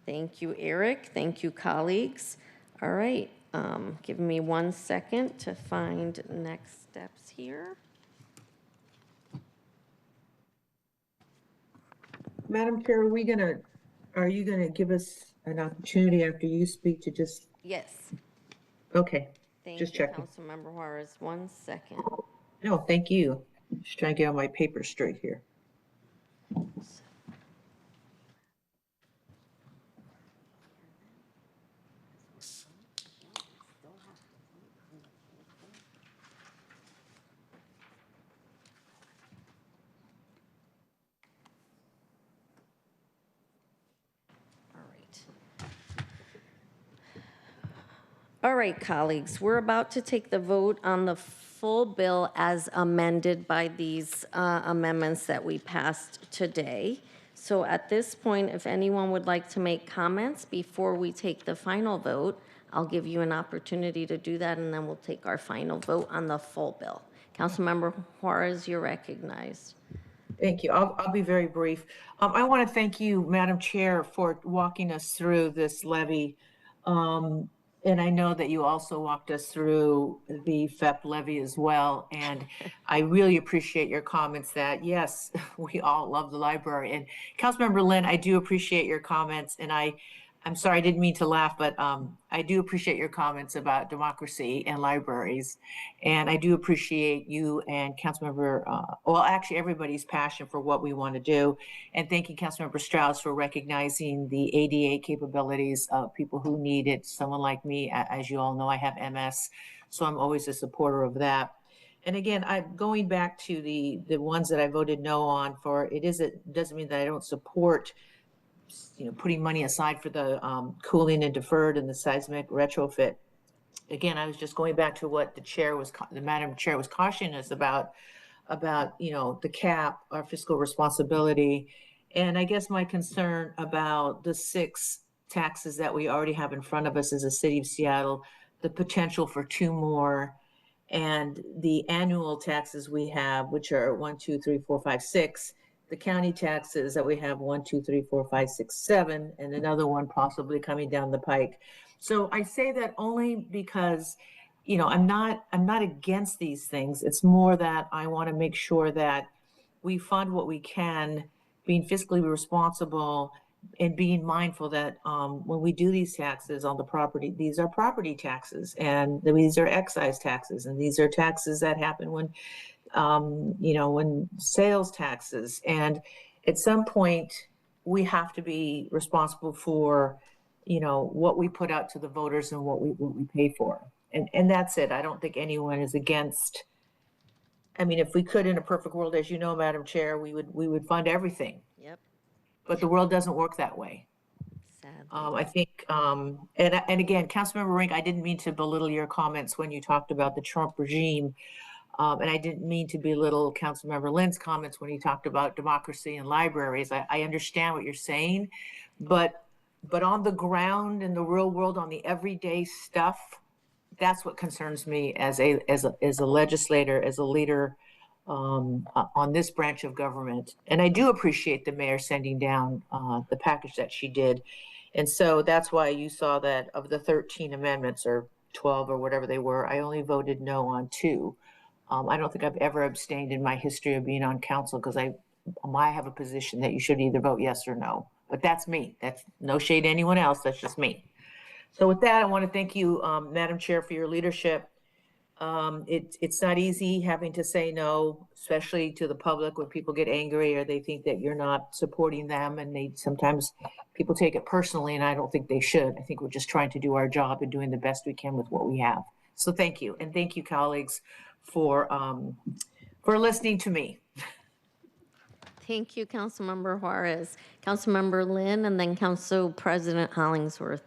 Thank you, Eric. Thank you, colleagues. All right, give me 1 second to find next steps here. Madam Chair, are you gonna give us an opportunity after you speak to just? Yes. Okay. Thank just you, checking. Councilmember Juarez. 1 second. No, thank you. Just trying to get all my papers straight here. All right, colleagues, we're about to take the vote on the full bill as amended by these amendments that we passed today. So at this point, if anyone would like to make comments before we take the final vote, I'll give you an opportunity to do that, and then we'll take our final vote on the full bill. Councilmember Juarez, you're recognized. Thank you. I'll be very brief. I want to thank you, Madam Chair, for walking us through this levy. And I know that you also walked us through the FEP levy as well. And I really appreciate your comments that, yes, we all love the library. And Councilmember Lynn, I do appreciate your comments. And I'm sorry, I didn't mean to laugh, but I do appreciate your comments about democracy and libraries. And I do appreciate you and Councilmember, well, actually everybody's passion for what we want to do. And thank you, Councilmember Strauss, for recognizing the ADA capabilities of people who need it. Someone like me, as you all know, I have MS, so I'm always a supporter of that. And again, I'm going back to the ones that I voted no on for. Doesn't mean that I don't support, putting money aside for the cooling and deferred and the seismic retrofit. Again, I was just going back to what the Madam Chair was cautioning us about, the cap, our fiscal responsibility. And I guess my concern about the 6 taxes that we already have in front of us as a city of Seattle, the potential for 2 more, and the annual taxes we have, which are 1, 2, 3, 4, 5, 6, the county taxes that we have 1, 2, 3, 4, 5, 6, 7, and another one possibly coming down the pike. So I say that only because, I'm not against these things. It's more that I want to make sure that we fund what we can, being fiscally responsible and being mindful that when we do these taxes on the property, these are property taxes and these are excise taxes and these are taxes that happen when, when sales taxes. And at some point, we have to be responsible for, what we put out to the voters and what we pay for. And that's it. I don't think anyone is against. I mean, if we could, in a perfect world, as you know, Madam Chair, we would fund everything. Yep. But the world doesn't work that way. Sadly. I think, and again, Councilmember Rink, I didn't mean to belittle your comments when you talked about the Trump regime. And I didn't mean to belittle Councilmember Lynn's comments when he talked about democracy and libraries. I understand what you're saying, but on the ground in the real world, on the everyday stuff, that's what concerns me as a legislator, as a leader on this branch of government. And I do appreciate the mayor sending down the package that she did. And so that's why you saw that of the 13 amendments or 12 or whatever they were, I only voted no on 2. I don't think I've ever abstained in my history of being on council because I have a position that you should either vote yes or no. But that's me. That's no shade to anyone else. That's just me. So with that, I want to thank you, Madam Chair, for your leadership. It's not easy having to say no, especially to the public when people get angry or they think that you're not supporting them, and sometimes people take it personally, and I don't think they should. I think we're just trying to do our job and doing the best we can with what we have. So thank you, and thank you, colleagues, for listening to me. Thank you, Councilmember Juarez. Councilmember Lynn, and then Council President Hollingsworth.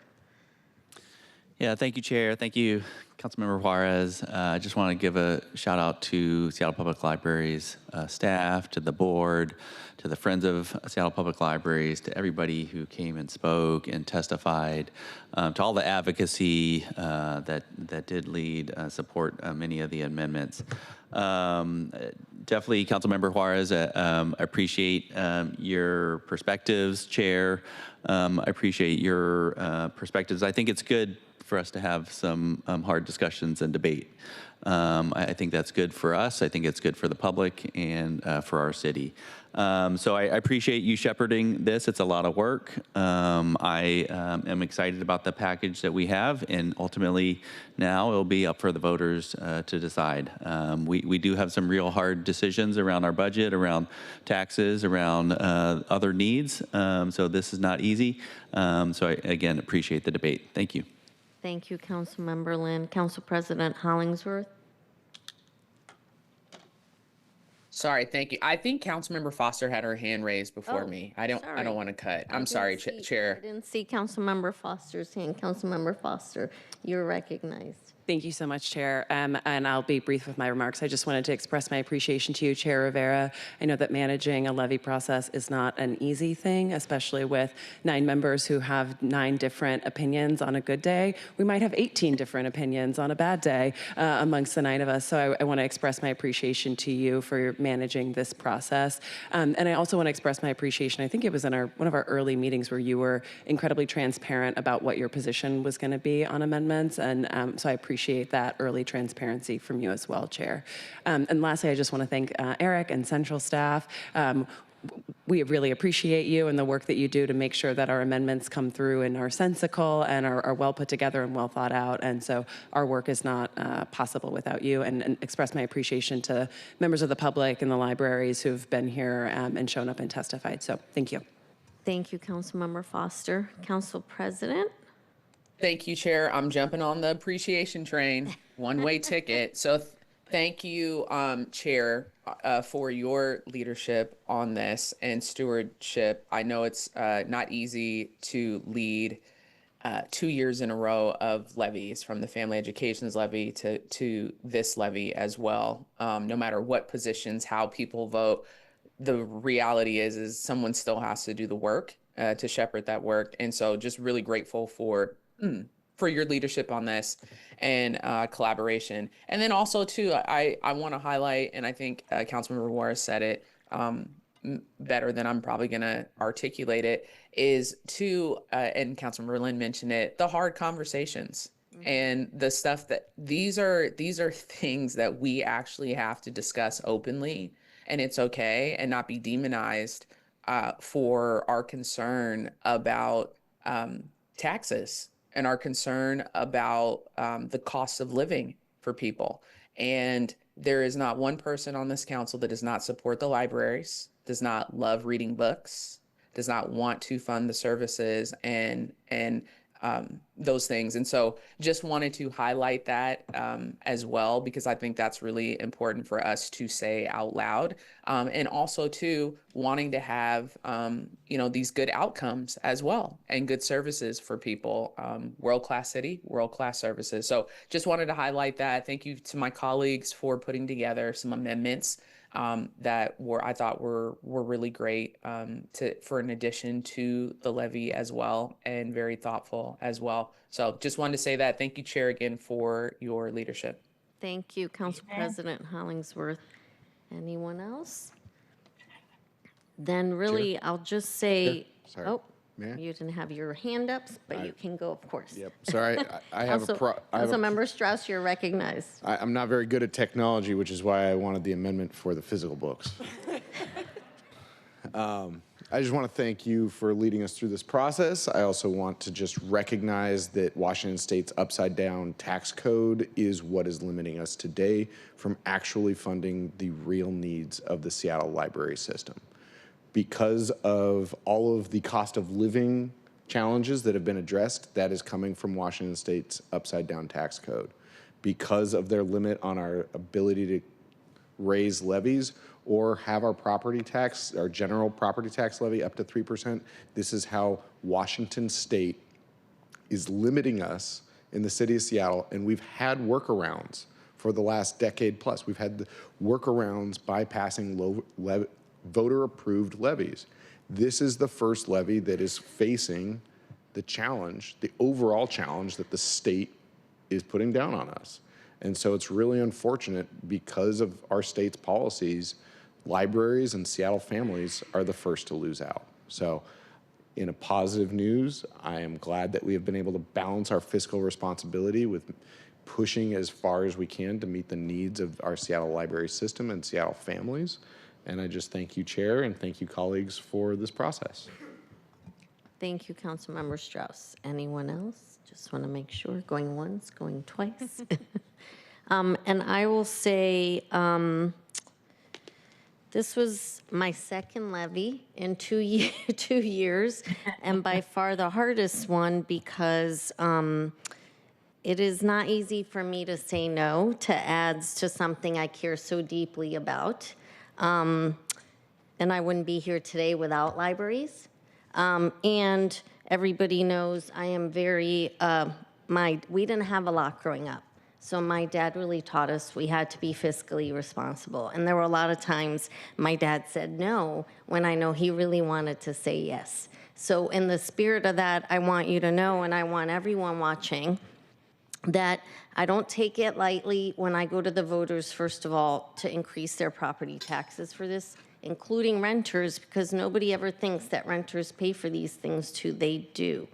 Yeah, thank you, Chair. Thank you, Councilmember Juarez. I just want to give a shout out to Seattle Public Library's staff, to the board, to the Friends of Seattle Public Libraries, to everybody who came and spoke and testified, to all the advocacy that did lead, support many of the amendments. Definitely, Councilmember Juarez, I appreciate your perspectives, Chair. I appreciate your perspectives. I think it's good for us to have some hard discussions and debate. I think that's good for us. I think it's good for the public and for our city. So I appreciate you shepherding this. It's a lot of work. I am excited about the package that we have, and ultimately now it'll be up for the voters to decide. We do have some real hard decisions around our budget, around taxes, around other needs. So this is not easy. So I, again, appreciate the debate. Thank you. Thank you, Councilmember Lynn. Council President Hollingsworth. Sorry, thank you. I think Councilmember Foster had her hand raised before me. I don't want to cut. I'm sorry, Chair. I didn't see Councilmember Foster's hand. Councilmember Foster, you're recognized. Thank you so much, Chair. And I'll be brief with my remarks. I just wanted to express my appreciation to you, Chair Rivera. I know that managing a levy process is not an easy thing, especially with 9 members who have 9 different opinions on a good day. We might have 18 different opinions on a bad day amongst the 9 of us. So I want to express my appreciation to you for managing this process. And I also want to express my appreciation. I think it was in one of our early meetings where you were incredibly transparent about what your position was going to be on amendments. And so I appreciate that early transparency from you as well, Chair. And lastly, I just want to thank Eric and Central staff. We really appreciate you and the work that you do to make sure that our amendments come through and are sensical and are well put together and well thought out. And so our work is not possible without you, and express my appreciation to members of the public and the libraries who've been here and shown up and testified. So thank you. Thank you, Councilmember Foster. Council President? Thank you, Chair. I'm jumping on the appreciation train, one-way ticket. So thank you, Chair, for your leadership on this and stewardship. I know it's not easy to lead 2 years in a row of levies, from the family education's levy to this levy as well. No matter what positions, how people vote, the reality is someone still has to do the work to shepherd that work. And so just really grateful for your leadership on this and collaboration. And then also too, I want to highlight, and I think Councilmember Juarez said it better than I'm probably going to articulate it, is to, and Councilmember Lynn mentioned it, the hard conversations. And the stuff that these are things that we actually have to discuss openly, and it's okay, and not be demonized for our concern about taxes and our concern about the cost of living for people. And there is not one person on this council that does not support the libraries, does not love reading books, does not want to fund the services and those things. And so just wanted to highlight that as well, because I think that's really important for us to say out loud. And also too, wanting to have, these good outcomes as well and good services for people. World-class city, world-class services. So just wanted to highlight that. Thank you to my colleagues for putting together some amendments that I thought were really great for an addition to the levy as well, and very thoughtful as well. So just wanted to say that. Thank you, Chair, again for your leadership. Thank you, Council President Hollingsworth. Anyone else? Then really, I'll just say, Sorry. oh, May I? you didn't have your hand up, but you can go, of course. Yep. Sorry, I have Councilmember Strauss, you're recognized. I'm not very good at technology, which is why I wanted the amendment for the physical books. I just want to thank you for leading us through this process. I also want to just recognize that Washington State's upside-down tax code is what is limiting us today from actually funding the real needs of the Seattle library system. Because of all of the cost of living challenges that have been addressed, that is coming from Washington State's upside-down tax code. Because of their limit on our ability to raise levies or have our property tax, our general property tax levy up to 3%, this is how Washington State is limiting us in the city of Seattle, and we've had workarounds for the last decade plus. We've had the workarounds by passing voter-approved levies. This is the first levy that is facing the challenge, the overall challenge that the state is putting down on us. And so it's really unfortunate, because of our state's policies, libraries and Seattle families are the first to lose out. So in a positive news, I am glad that we have been able to balance our fiscal responsibility with pushing as far as we can to meet the needs of our Seattle library system and Seattle families. And I just thank you, Chair, and thank you, colleagues, for this process. Thank you, Councilmember Strauss. Anyone else? Just want to make sure. Going once, going twice. And I will say, this was my second levy in 2 years, and by far the hardest one, because it is not easy for me to say no to ads to something I care so deeply about. And I wouldn't be here today without libraries. And everybody knows I am very, we didn't have a lot growing up. So my dad really taught us we had to be fiscally responsible. And there were a lot of times my dad said no when I know he really wanted to say yes. So in the spirit of that, I want you to know, and I want everyone watching, that I don't take it lightly when I go to the voters, first of all, to increase their property taxes for this, including renters, because nobody ever thinks that renters pay for these things too. They do.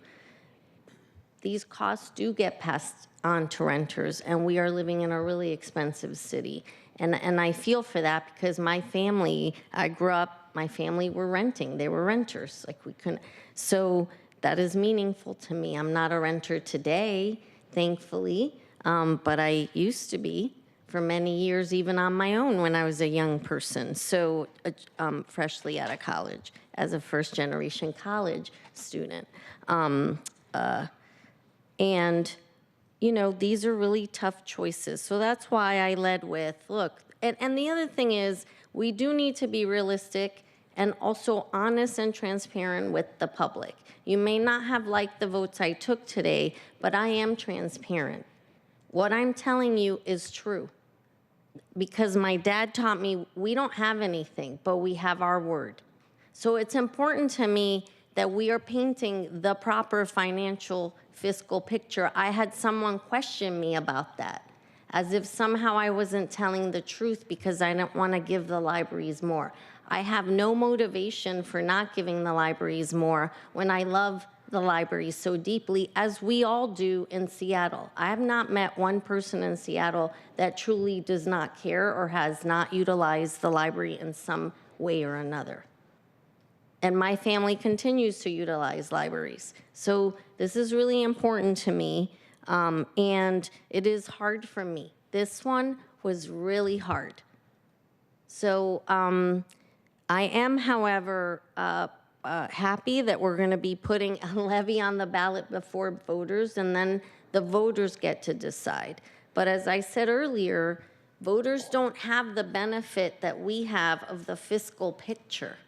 These costs do get passed on to renters, and we are living in a really expensive city. And I feel for that because my family, I grew up, my family were renting. They were renters. Like we couldn't. So that is meaningful to me. I'm not a renter today, thankfully, but I used to be for many years, even on my own when I was a young person. So freshly out of college as a first generation college student. And, you know, these are really tough choices. So that's why I led with, look, and the other thing is we do need to be realistic and also honest and transparent with the public. You may not have liked the votes I took today, but I am transparent. What I'm telling you is true. Because my dad taught me we don't have anything, but we have our word. So it's important to me that we are painting the proper financial fiscal picture. I had someone question me about that, as if somehow I wasn't telling the truth because I don't want to give the libraries more. I have no motivation for not giving the libraries more when I love the libraries so deeply, as we all do in Seattle. I have not met one person in Seattle that truly does not care or has not utilized the library in some way or another. And my family continues to utilize libraries. So this is really important to me, and it is hard for me. This one was really hard. So I am, however, happy that we're going to be putting a levy on the ballot before voters, and then the voters get to decide. But as I said earlier, voters don't have the benefit that we have of the fiscal picture.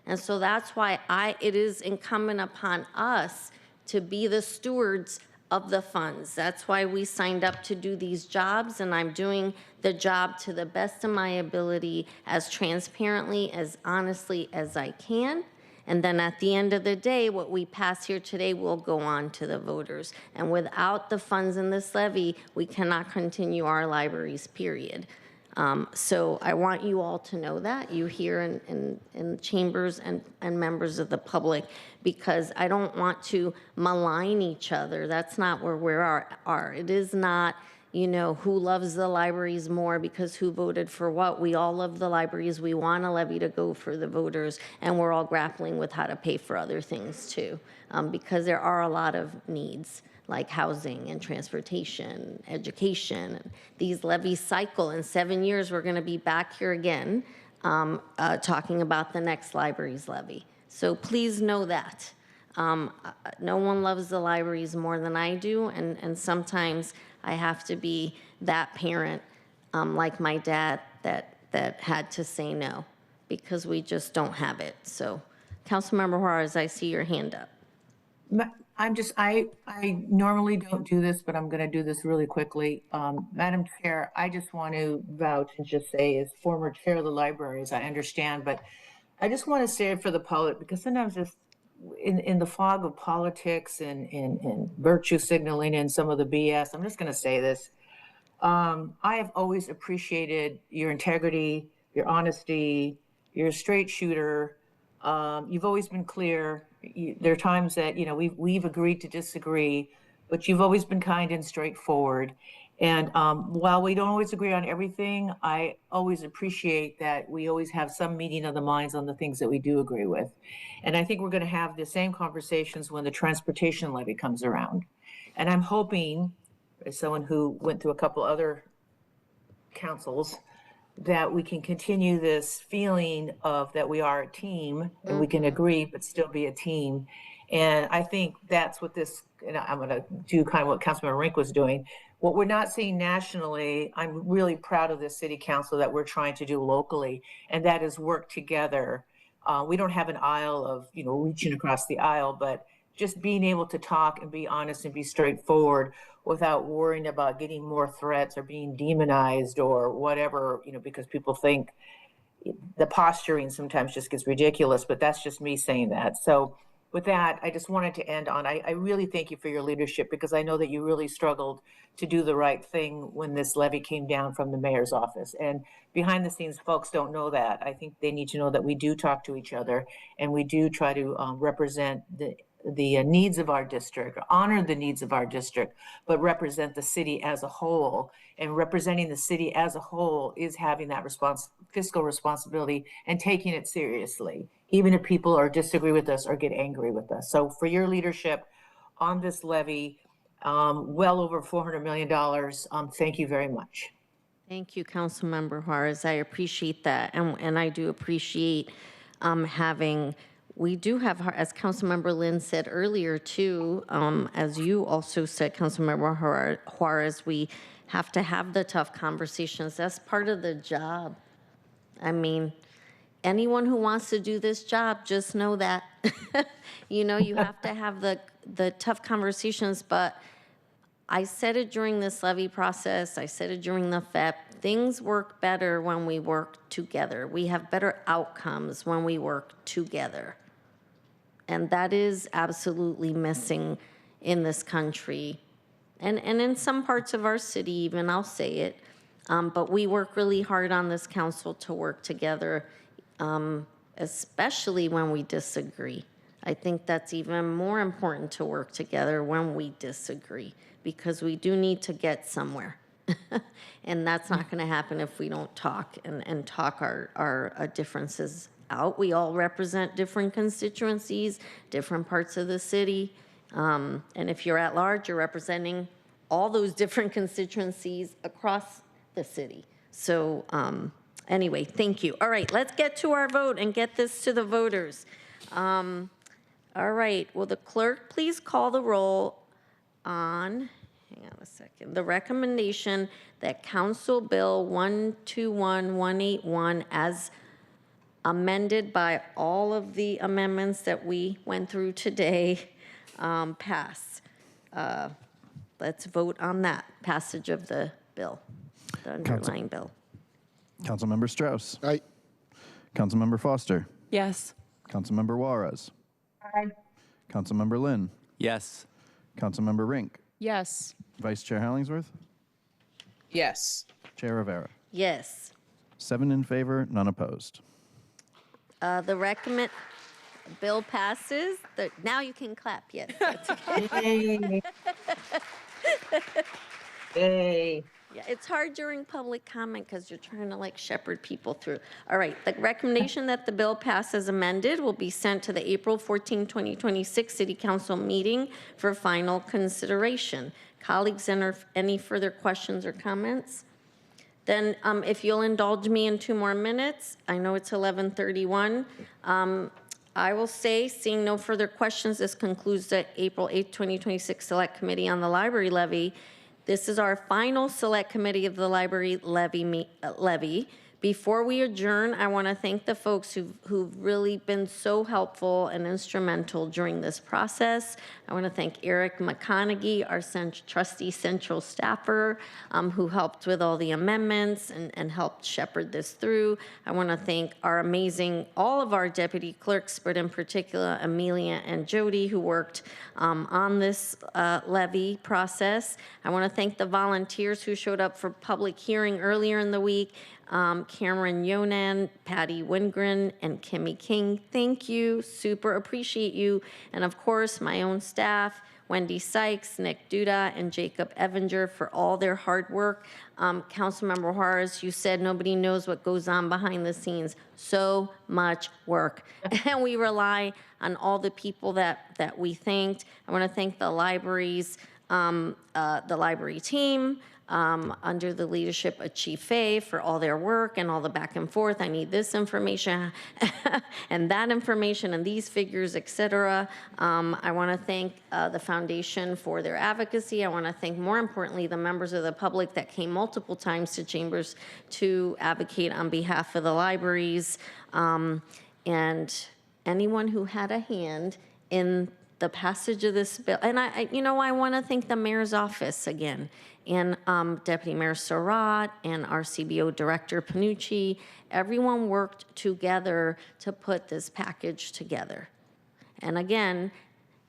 And so that's why it is incumbent upon us to be the stewards of the funds. That's why we signed up to do these jobs, and I'm doing the job to the best of my ability, as transparently, as honestly as I can. And then at the end of the day, what we pass here today will go on to the voters. And without the funds in this levy, we cannot continue our libraries, period. So I want you all to know that, you here in chambers and members of the public, because I don't want to malign each other. That's not where we are. It is not, you know, who loves the libraries more because who voted for what. We all love the libraries. We want a levy to go for the voters, and we're all grappling with how to pay for other things too, because there are a lot of needs, like housing and transportation, education. And these levies cycle. In 7 years, we're going to be back here again talking about the next libraries levy. So please know that. No one loves the libraries more than I do, and sometimes I have to be that parent, like my dad, that had to say no, because we just don't have it. So, Councilmember Juarez, I see your hand up. I normally don't do this, but I'm going to do this really quickly. Madam Chair, I just want to vouch and just say, as former chair of the libraries, I understand, but I just want to say it for the public, because sometimes just in the fog of politics and virtue signaling and some of the BS, I'm just going to say this. I have always appreciated your integrity, your honesty. You're a straight shooter. You've always been clear. There are times that, you know, we've agreed to disagree, but you've always been kind and straightforward. And while we don't always agree on everything, I always appreciate that we always have some meeting of the minds on the things that we do agree with. And I think we're going to have the same conversations when the transportation levy comes around. And I'm hoping, as someone who went through a couple other councils, that we can continue this feeling of that we are a team and we can agree but still be a team. And I think that's what this, and I'm going to do kind of what Councilmember Rink was doing. What we're not seeing nationally, I'm really proud of this city council that we're trying to do locally, and that is work together. We don't have an aisle of, you know, reaching across the aisle, but just being able to talk and be honest and be straightforward without worrying about getting more threats or being demonized or whatever, because people think the posturing sometimes just gets ridiculous, but that's just me saying that. So with that, I just wanted to end on, I really thank you for your leadership, because I know that you really struggled to do the right thing when this levy came down from the mayor's office. And behind the scenes, folks don't know that. I think they need to know that we do talk to each other, and we do try to represent the needs of our district, honor the needs of our district, but represent the city as a whole. And representing the city as a whole is having that fiscal responsibility and taking it seriously, even if people or disagree with us or get angry with us. So for your leadership on this levy, well over $400 million, thank you very much. Thank you, Councilmember Juarez. I appreciate that. And I do appreciate we do have, as Councilmember Lynn said earlier too, as you also said, Councilmember Juarez, we have to have the tough conversations. That's part of the job. I mean, anyone who wants to do this job, just know that, you have to have the tough conversations. But I said it during this levy process, I said it during the FEP, things work better when we work together. We have better outcomes when we work together. And that is absolutely missing in this country. And in some parts of our city even, I'll say it. But we work really hard on this council to work together, especially when we disagree. I think that's even more important to work together when we disagree, because we do need to get somewhere. And that's not going to happen if we don't talk and talk our differences out. We all represent different constituencies, different parts of the city. And if you're at large, you're representing all those different constituencies across the city. So anyway, thank you. All right, let's get to our vote and get this to the voters. All right, will the clerk please call the roll on, hang on a second, the recommendation that Council Bill 121181 as amended by all of the amendments that we went through today pass. Let's vote on that passage of the bill, the underlying bill. Councilmember Strauss. Aye. Councilmember Foster. Yes. Councilmember Juarez. Aye. Councilmember Lynn. Yes. Councilmember Rink. Yes. Vice Chair Hollingsworth. Yes. Chair Rivera. Yes. 7 in favor, none opposed. The bill passes. Now you can clap, yes. That's okay. Yay. Yeah, it's hard during public comment because you're trying to shepherd people through. All right, the recommendation that the bill pass as amended will be sent to the April 14, 2026 City Council meeting for final consideration. Colleagues, any further questions or comments? Then if you'll indulge me in 2 more minutes, I know it's 11:31. I will say, seeing no further questions, this concludes the April 8, 2026 Select Committee on the Library Levy. This is our final Select Committee of the Library Levy. Before we adjourn, I want to thank the folks who've really been so helpful and instrumental during this process. I want to thank Eric McConaughey, our trusty central staffer, who helped with all the amendments and helped shepherd this through. I want to thank all of our deputy clerks, but in particular Amelia and Jody, who worked on this levy process. I want to thank the volunteers who showed up for public hearing earlier in the week. Cameron Yonan, Patty Wingren, and Kimmy King, thank you. Super appreciate you. And of course, my own staff, Wendy Sykes, Nick Duda, and Jacob Evinger for all their hard work. Councilmember Juarez, you said nobody knows what goes on behind the scenes. So much work. And we rely on all the people that we thanked. I want to thank the libraries, the library team, under the leadership of Chief Fay for all their work and all the back and forth. I need this information and that information and these figures, etc. I want to thank the foundation for their advocacy. I want to thank, more importantly, the members of the public that came multiple times to Chambers to advocate on behalf of the libraries, and anyone who had a hand in the passage of this bill. And I want to thank the mayor's office again, and Deputy Mayor Surratt and our CBO Director Panucci. Everyone worked together to put this package together. And again,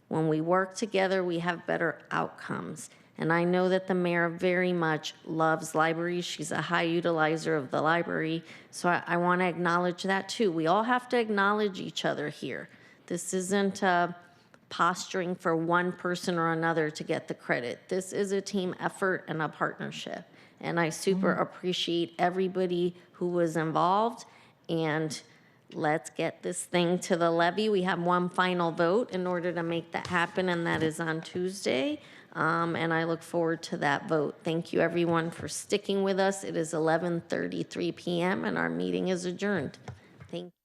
when we work together, we have better outcomes. And I know that the mayor very much loves libraries. She's a high utilizer of the library. So I want to acknowledge that too. We all have to acknowledge each other here. This isn't posturing for one person or another to get the credit. This is a team effort and a partnership. And I super appreciate everybody who was involved. And let's get this thing to the levy. We have one final vote in order to make that happen, and that is on Tuesday. And I look forward to that vote. Thank you, everyone, for sticking with us. It is 11:33 p.m., and our meeting is adjourned. Thank you.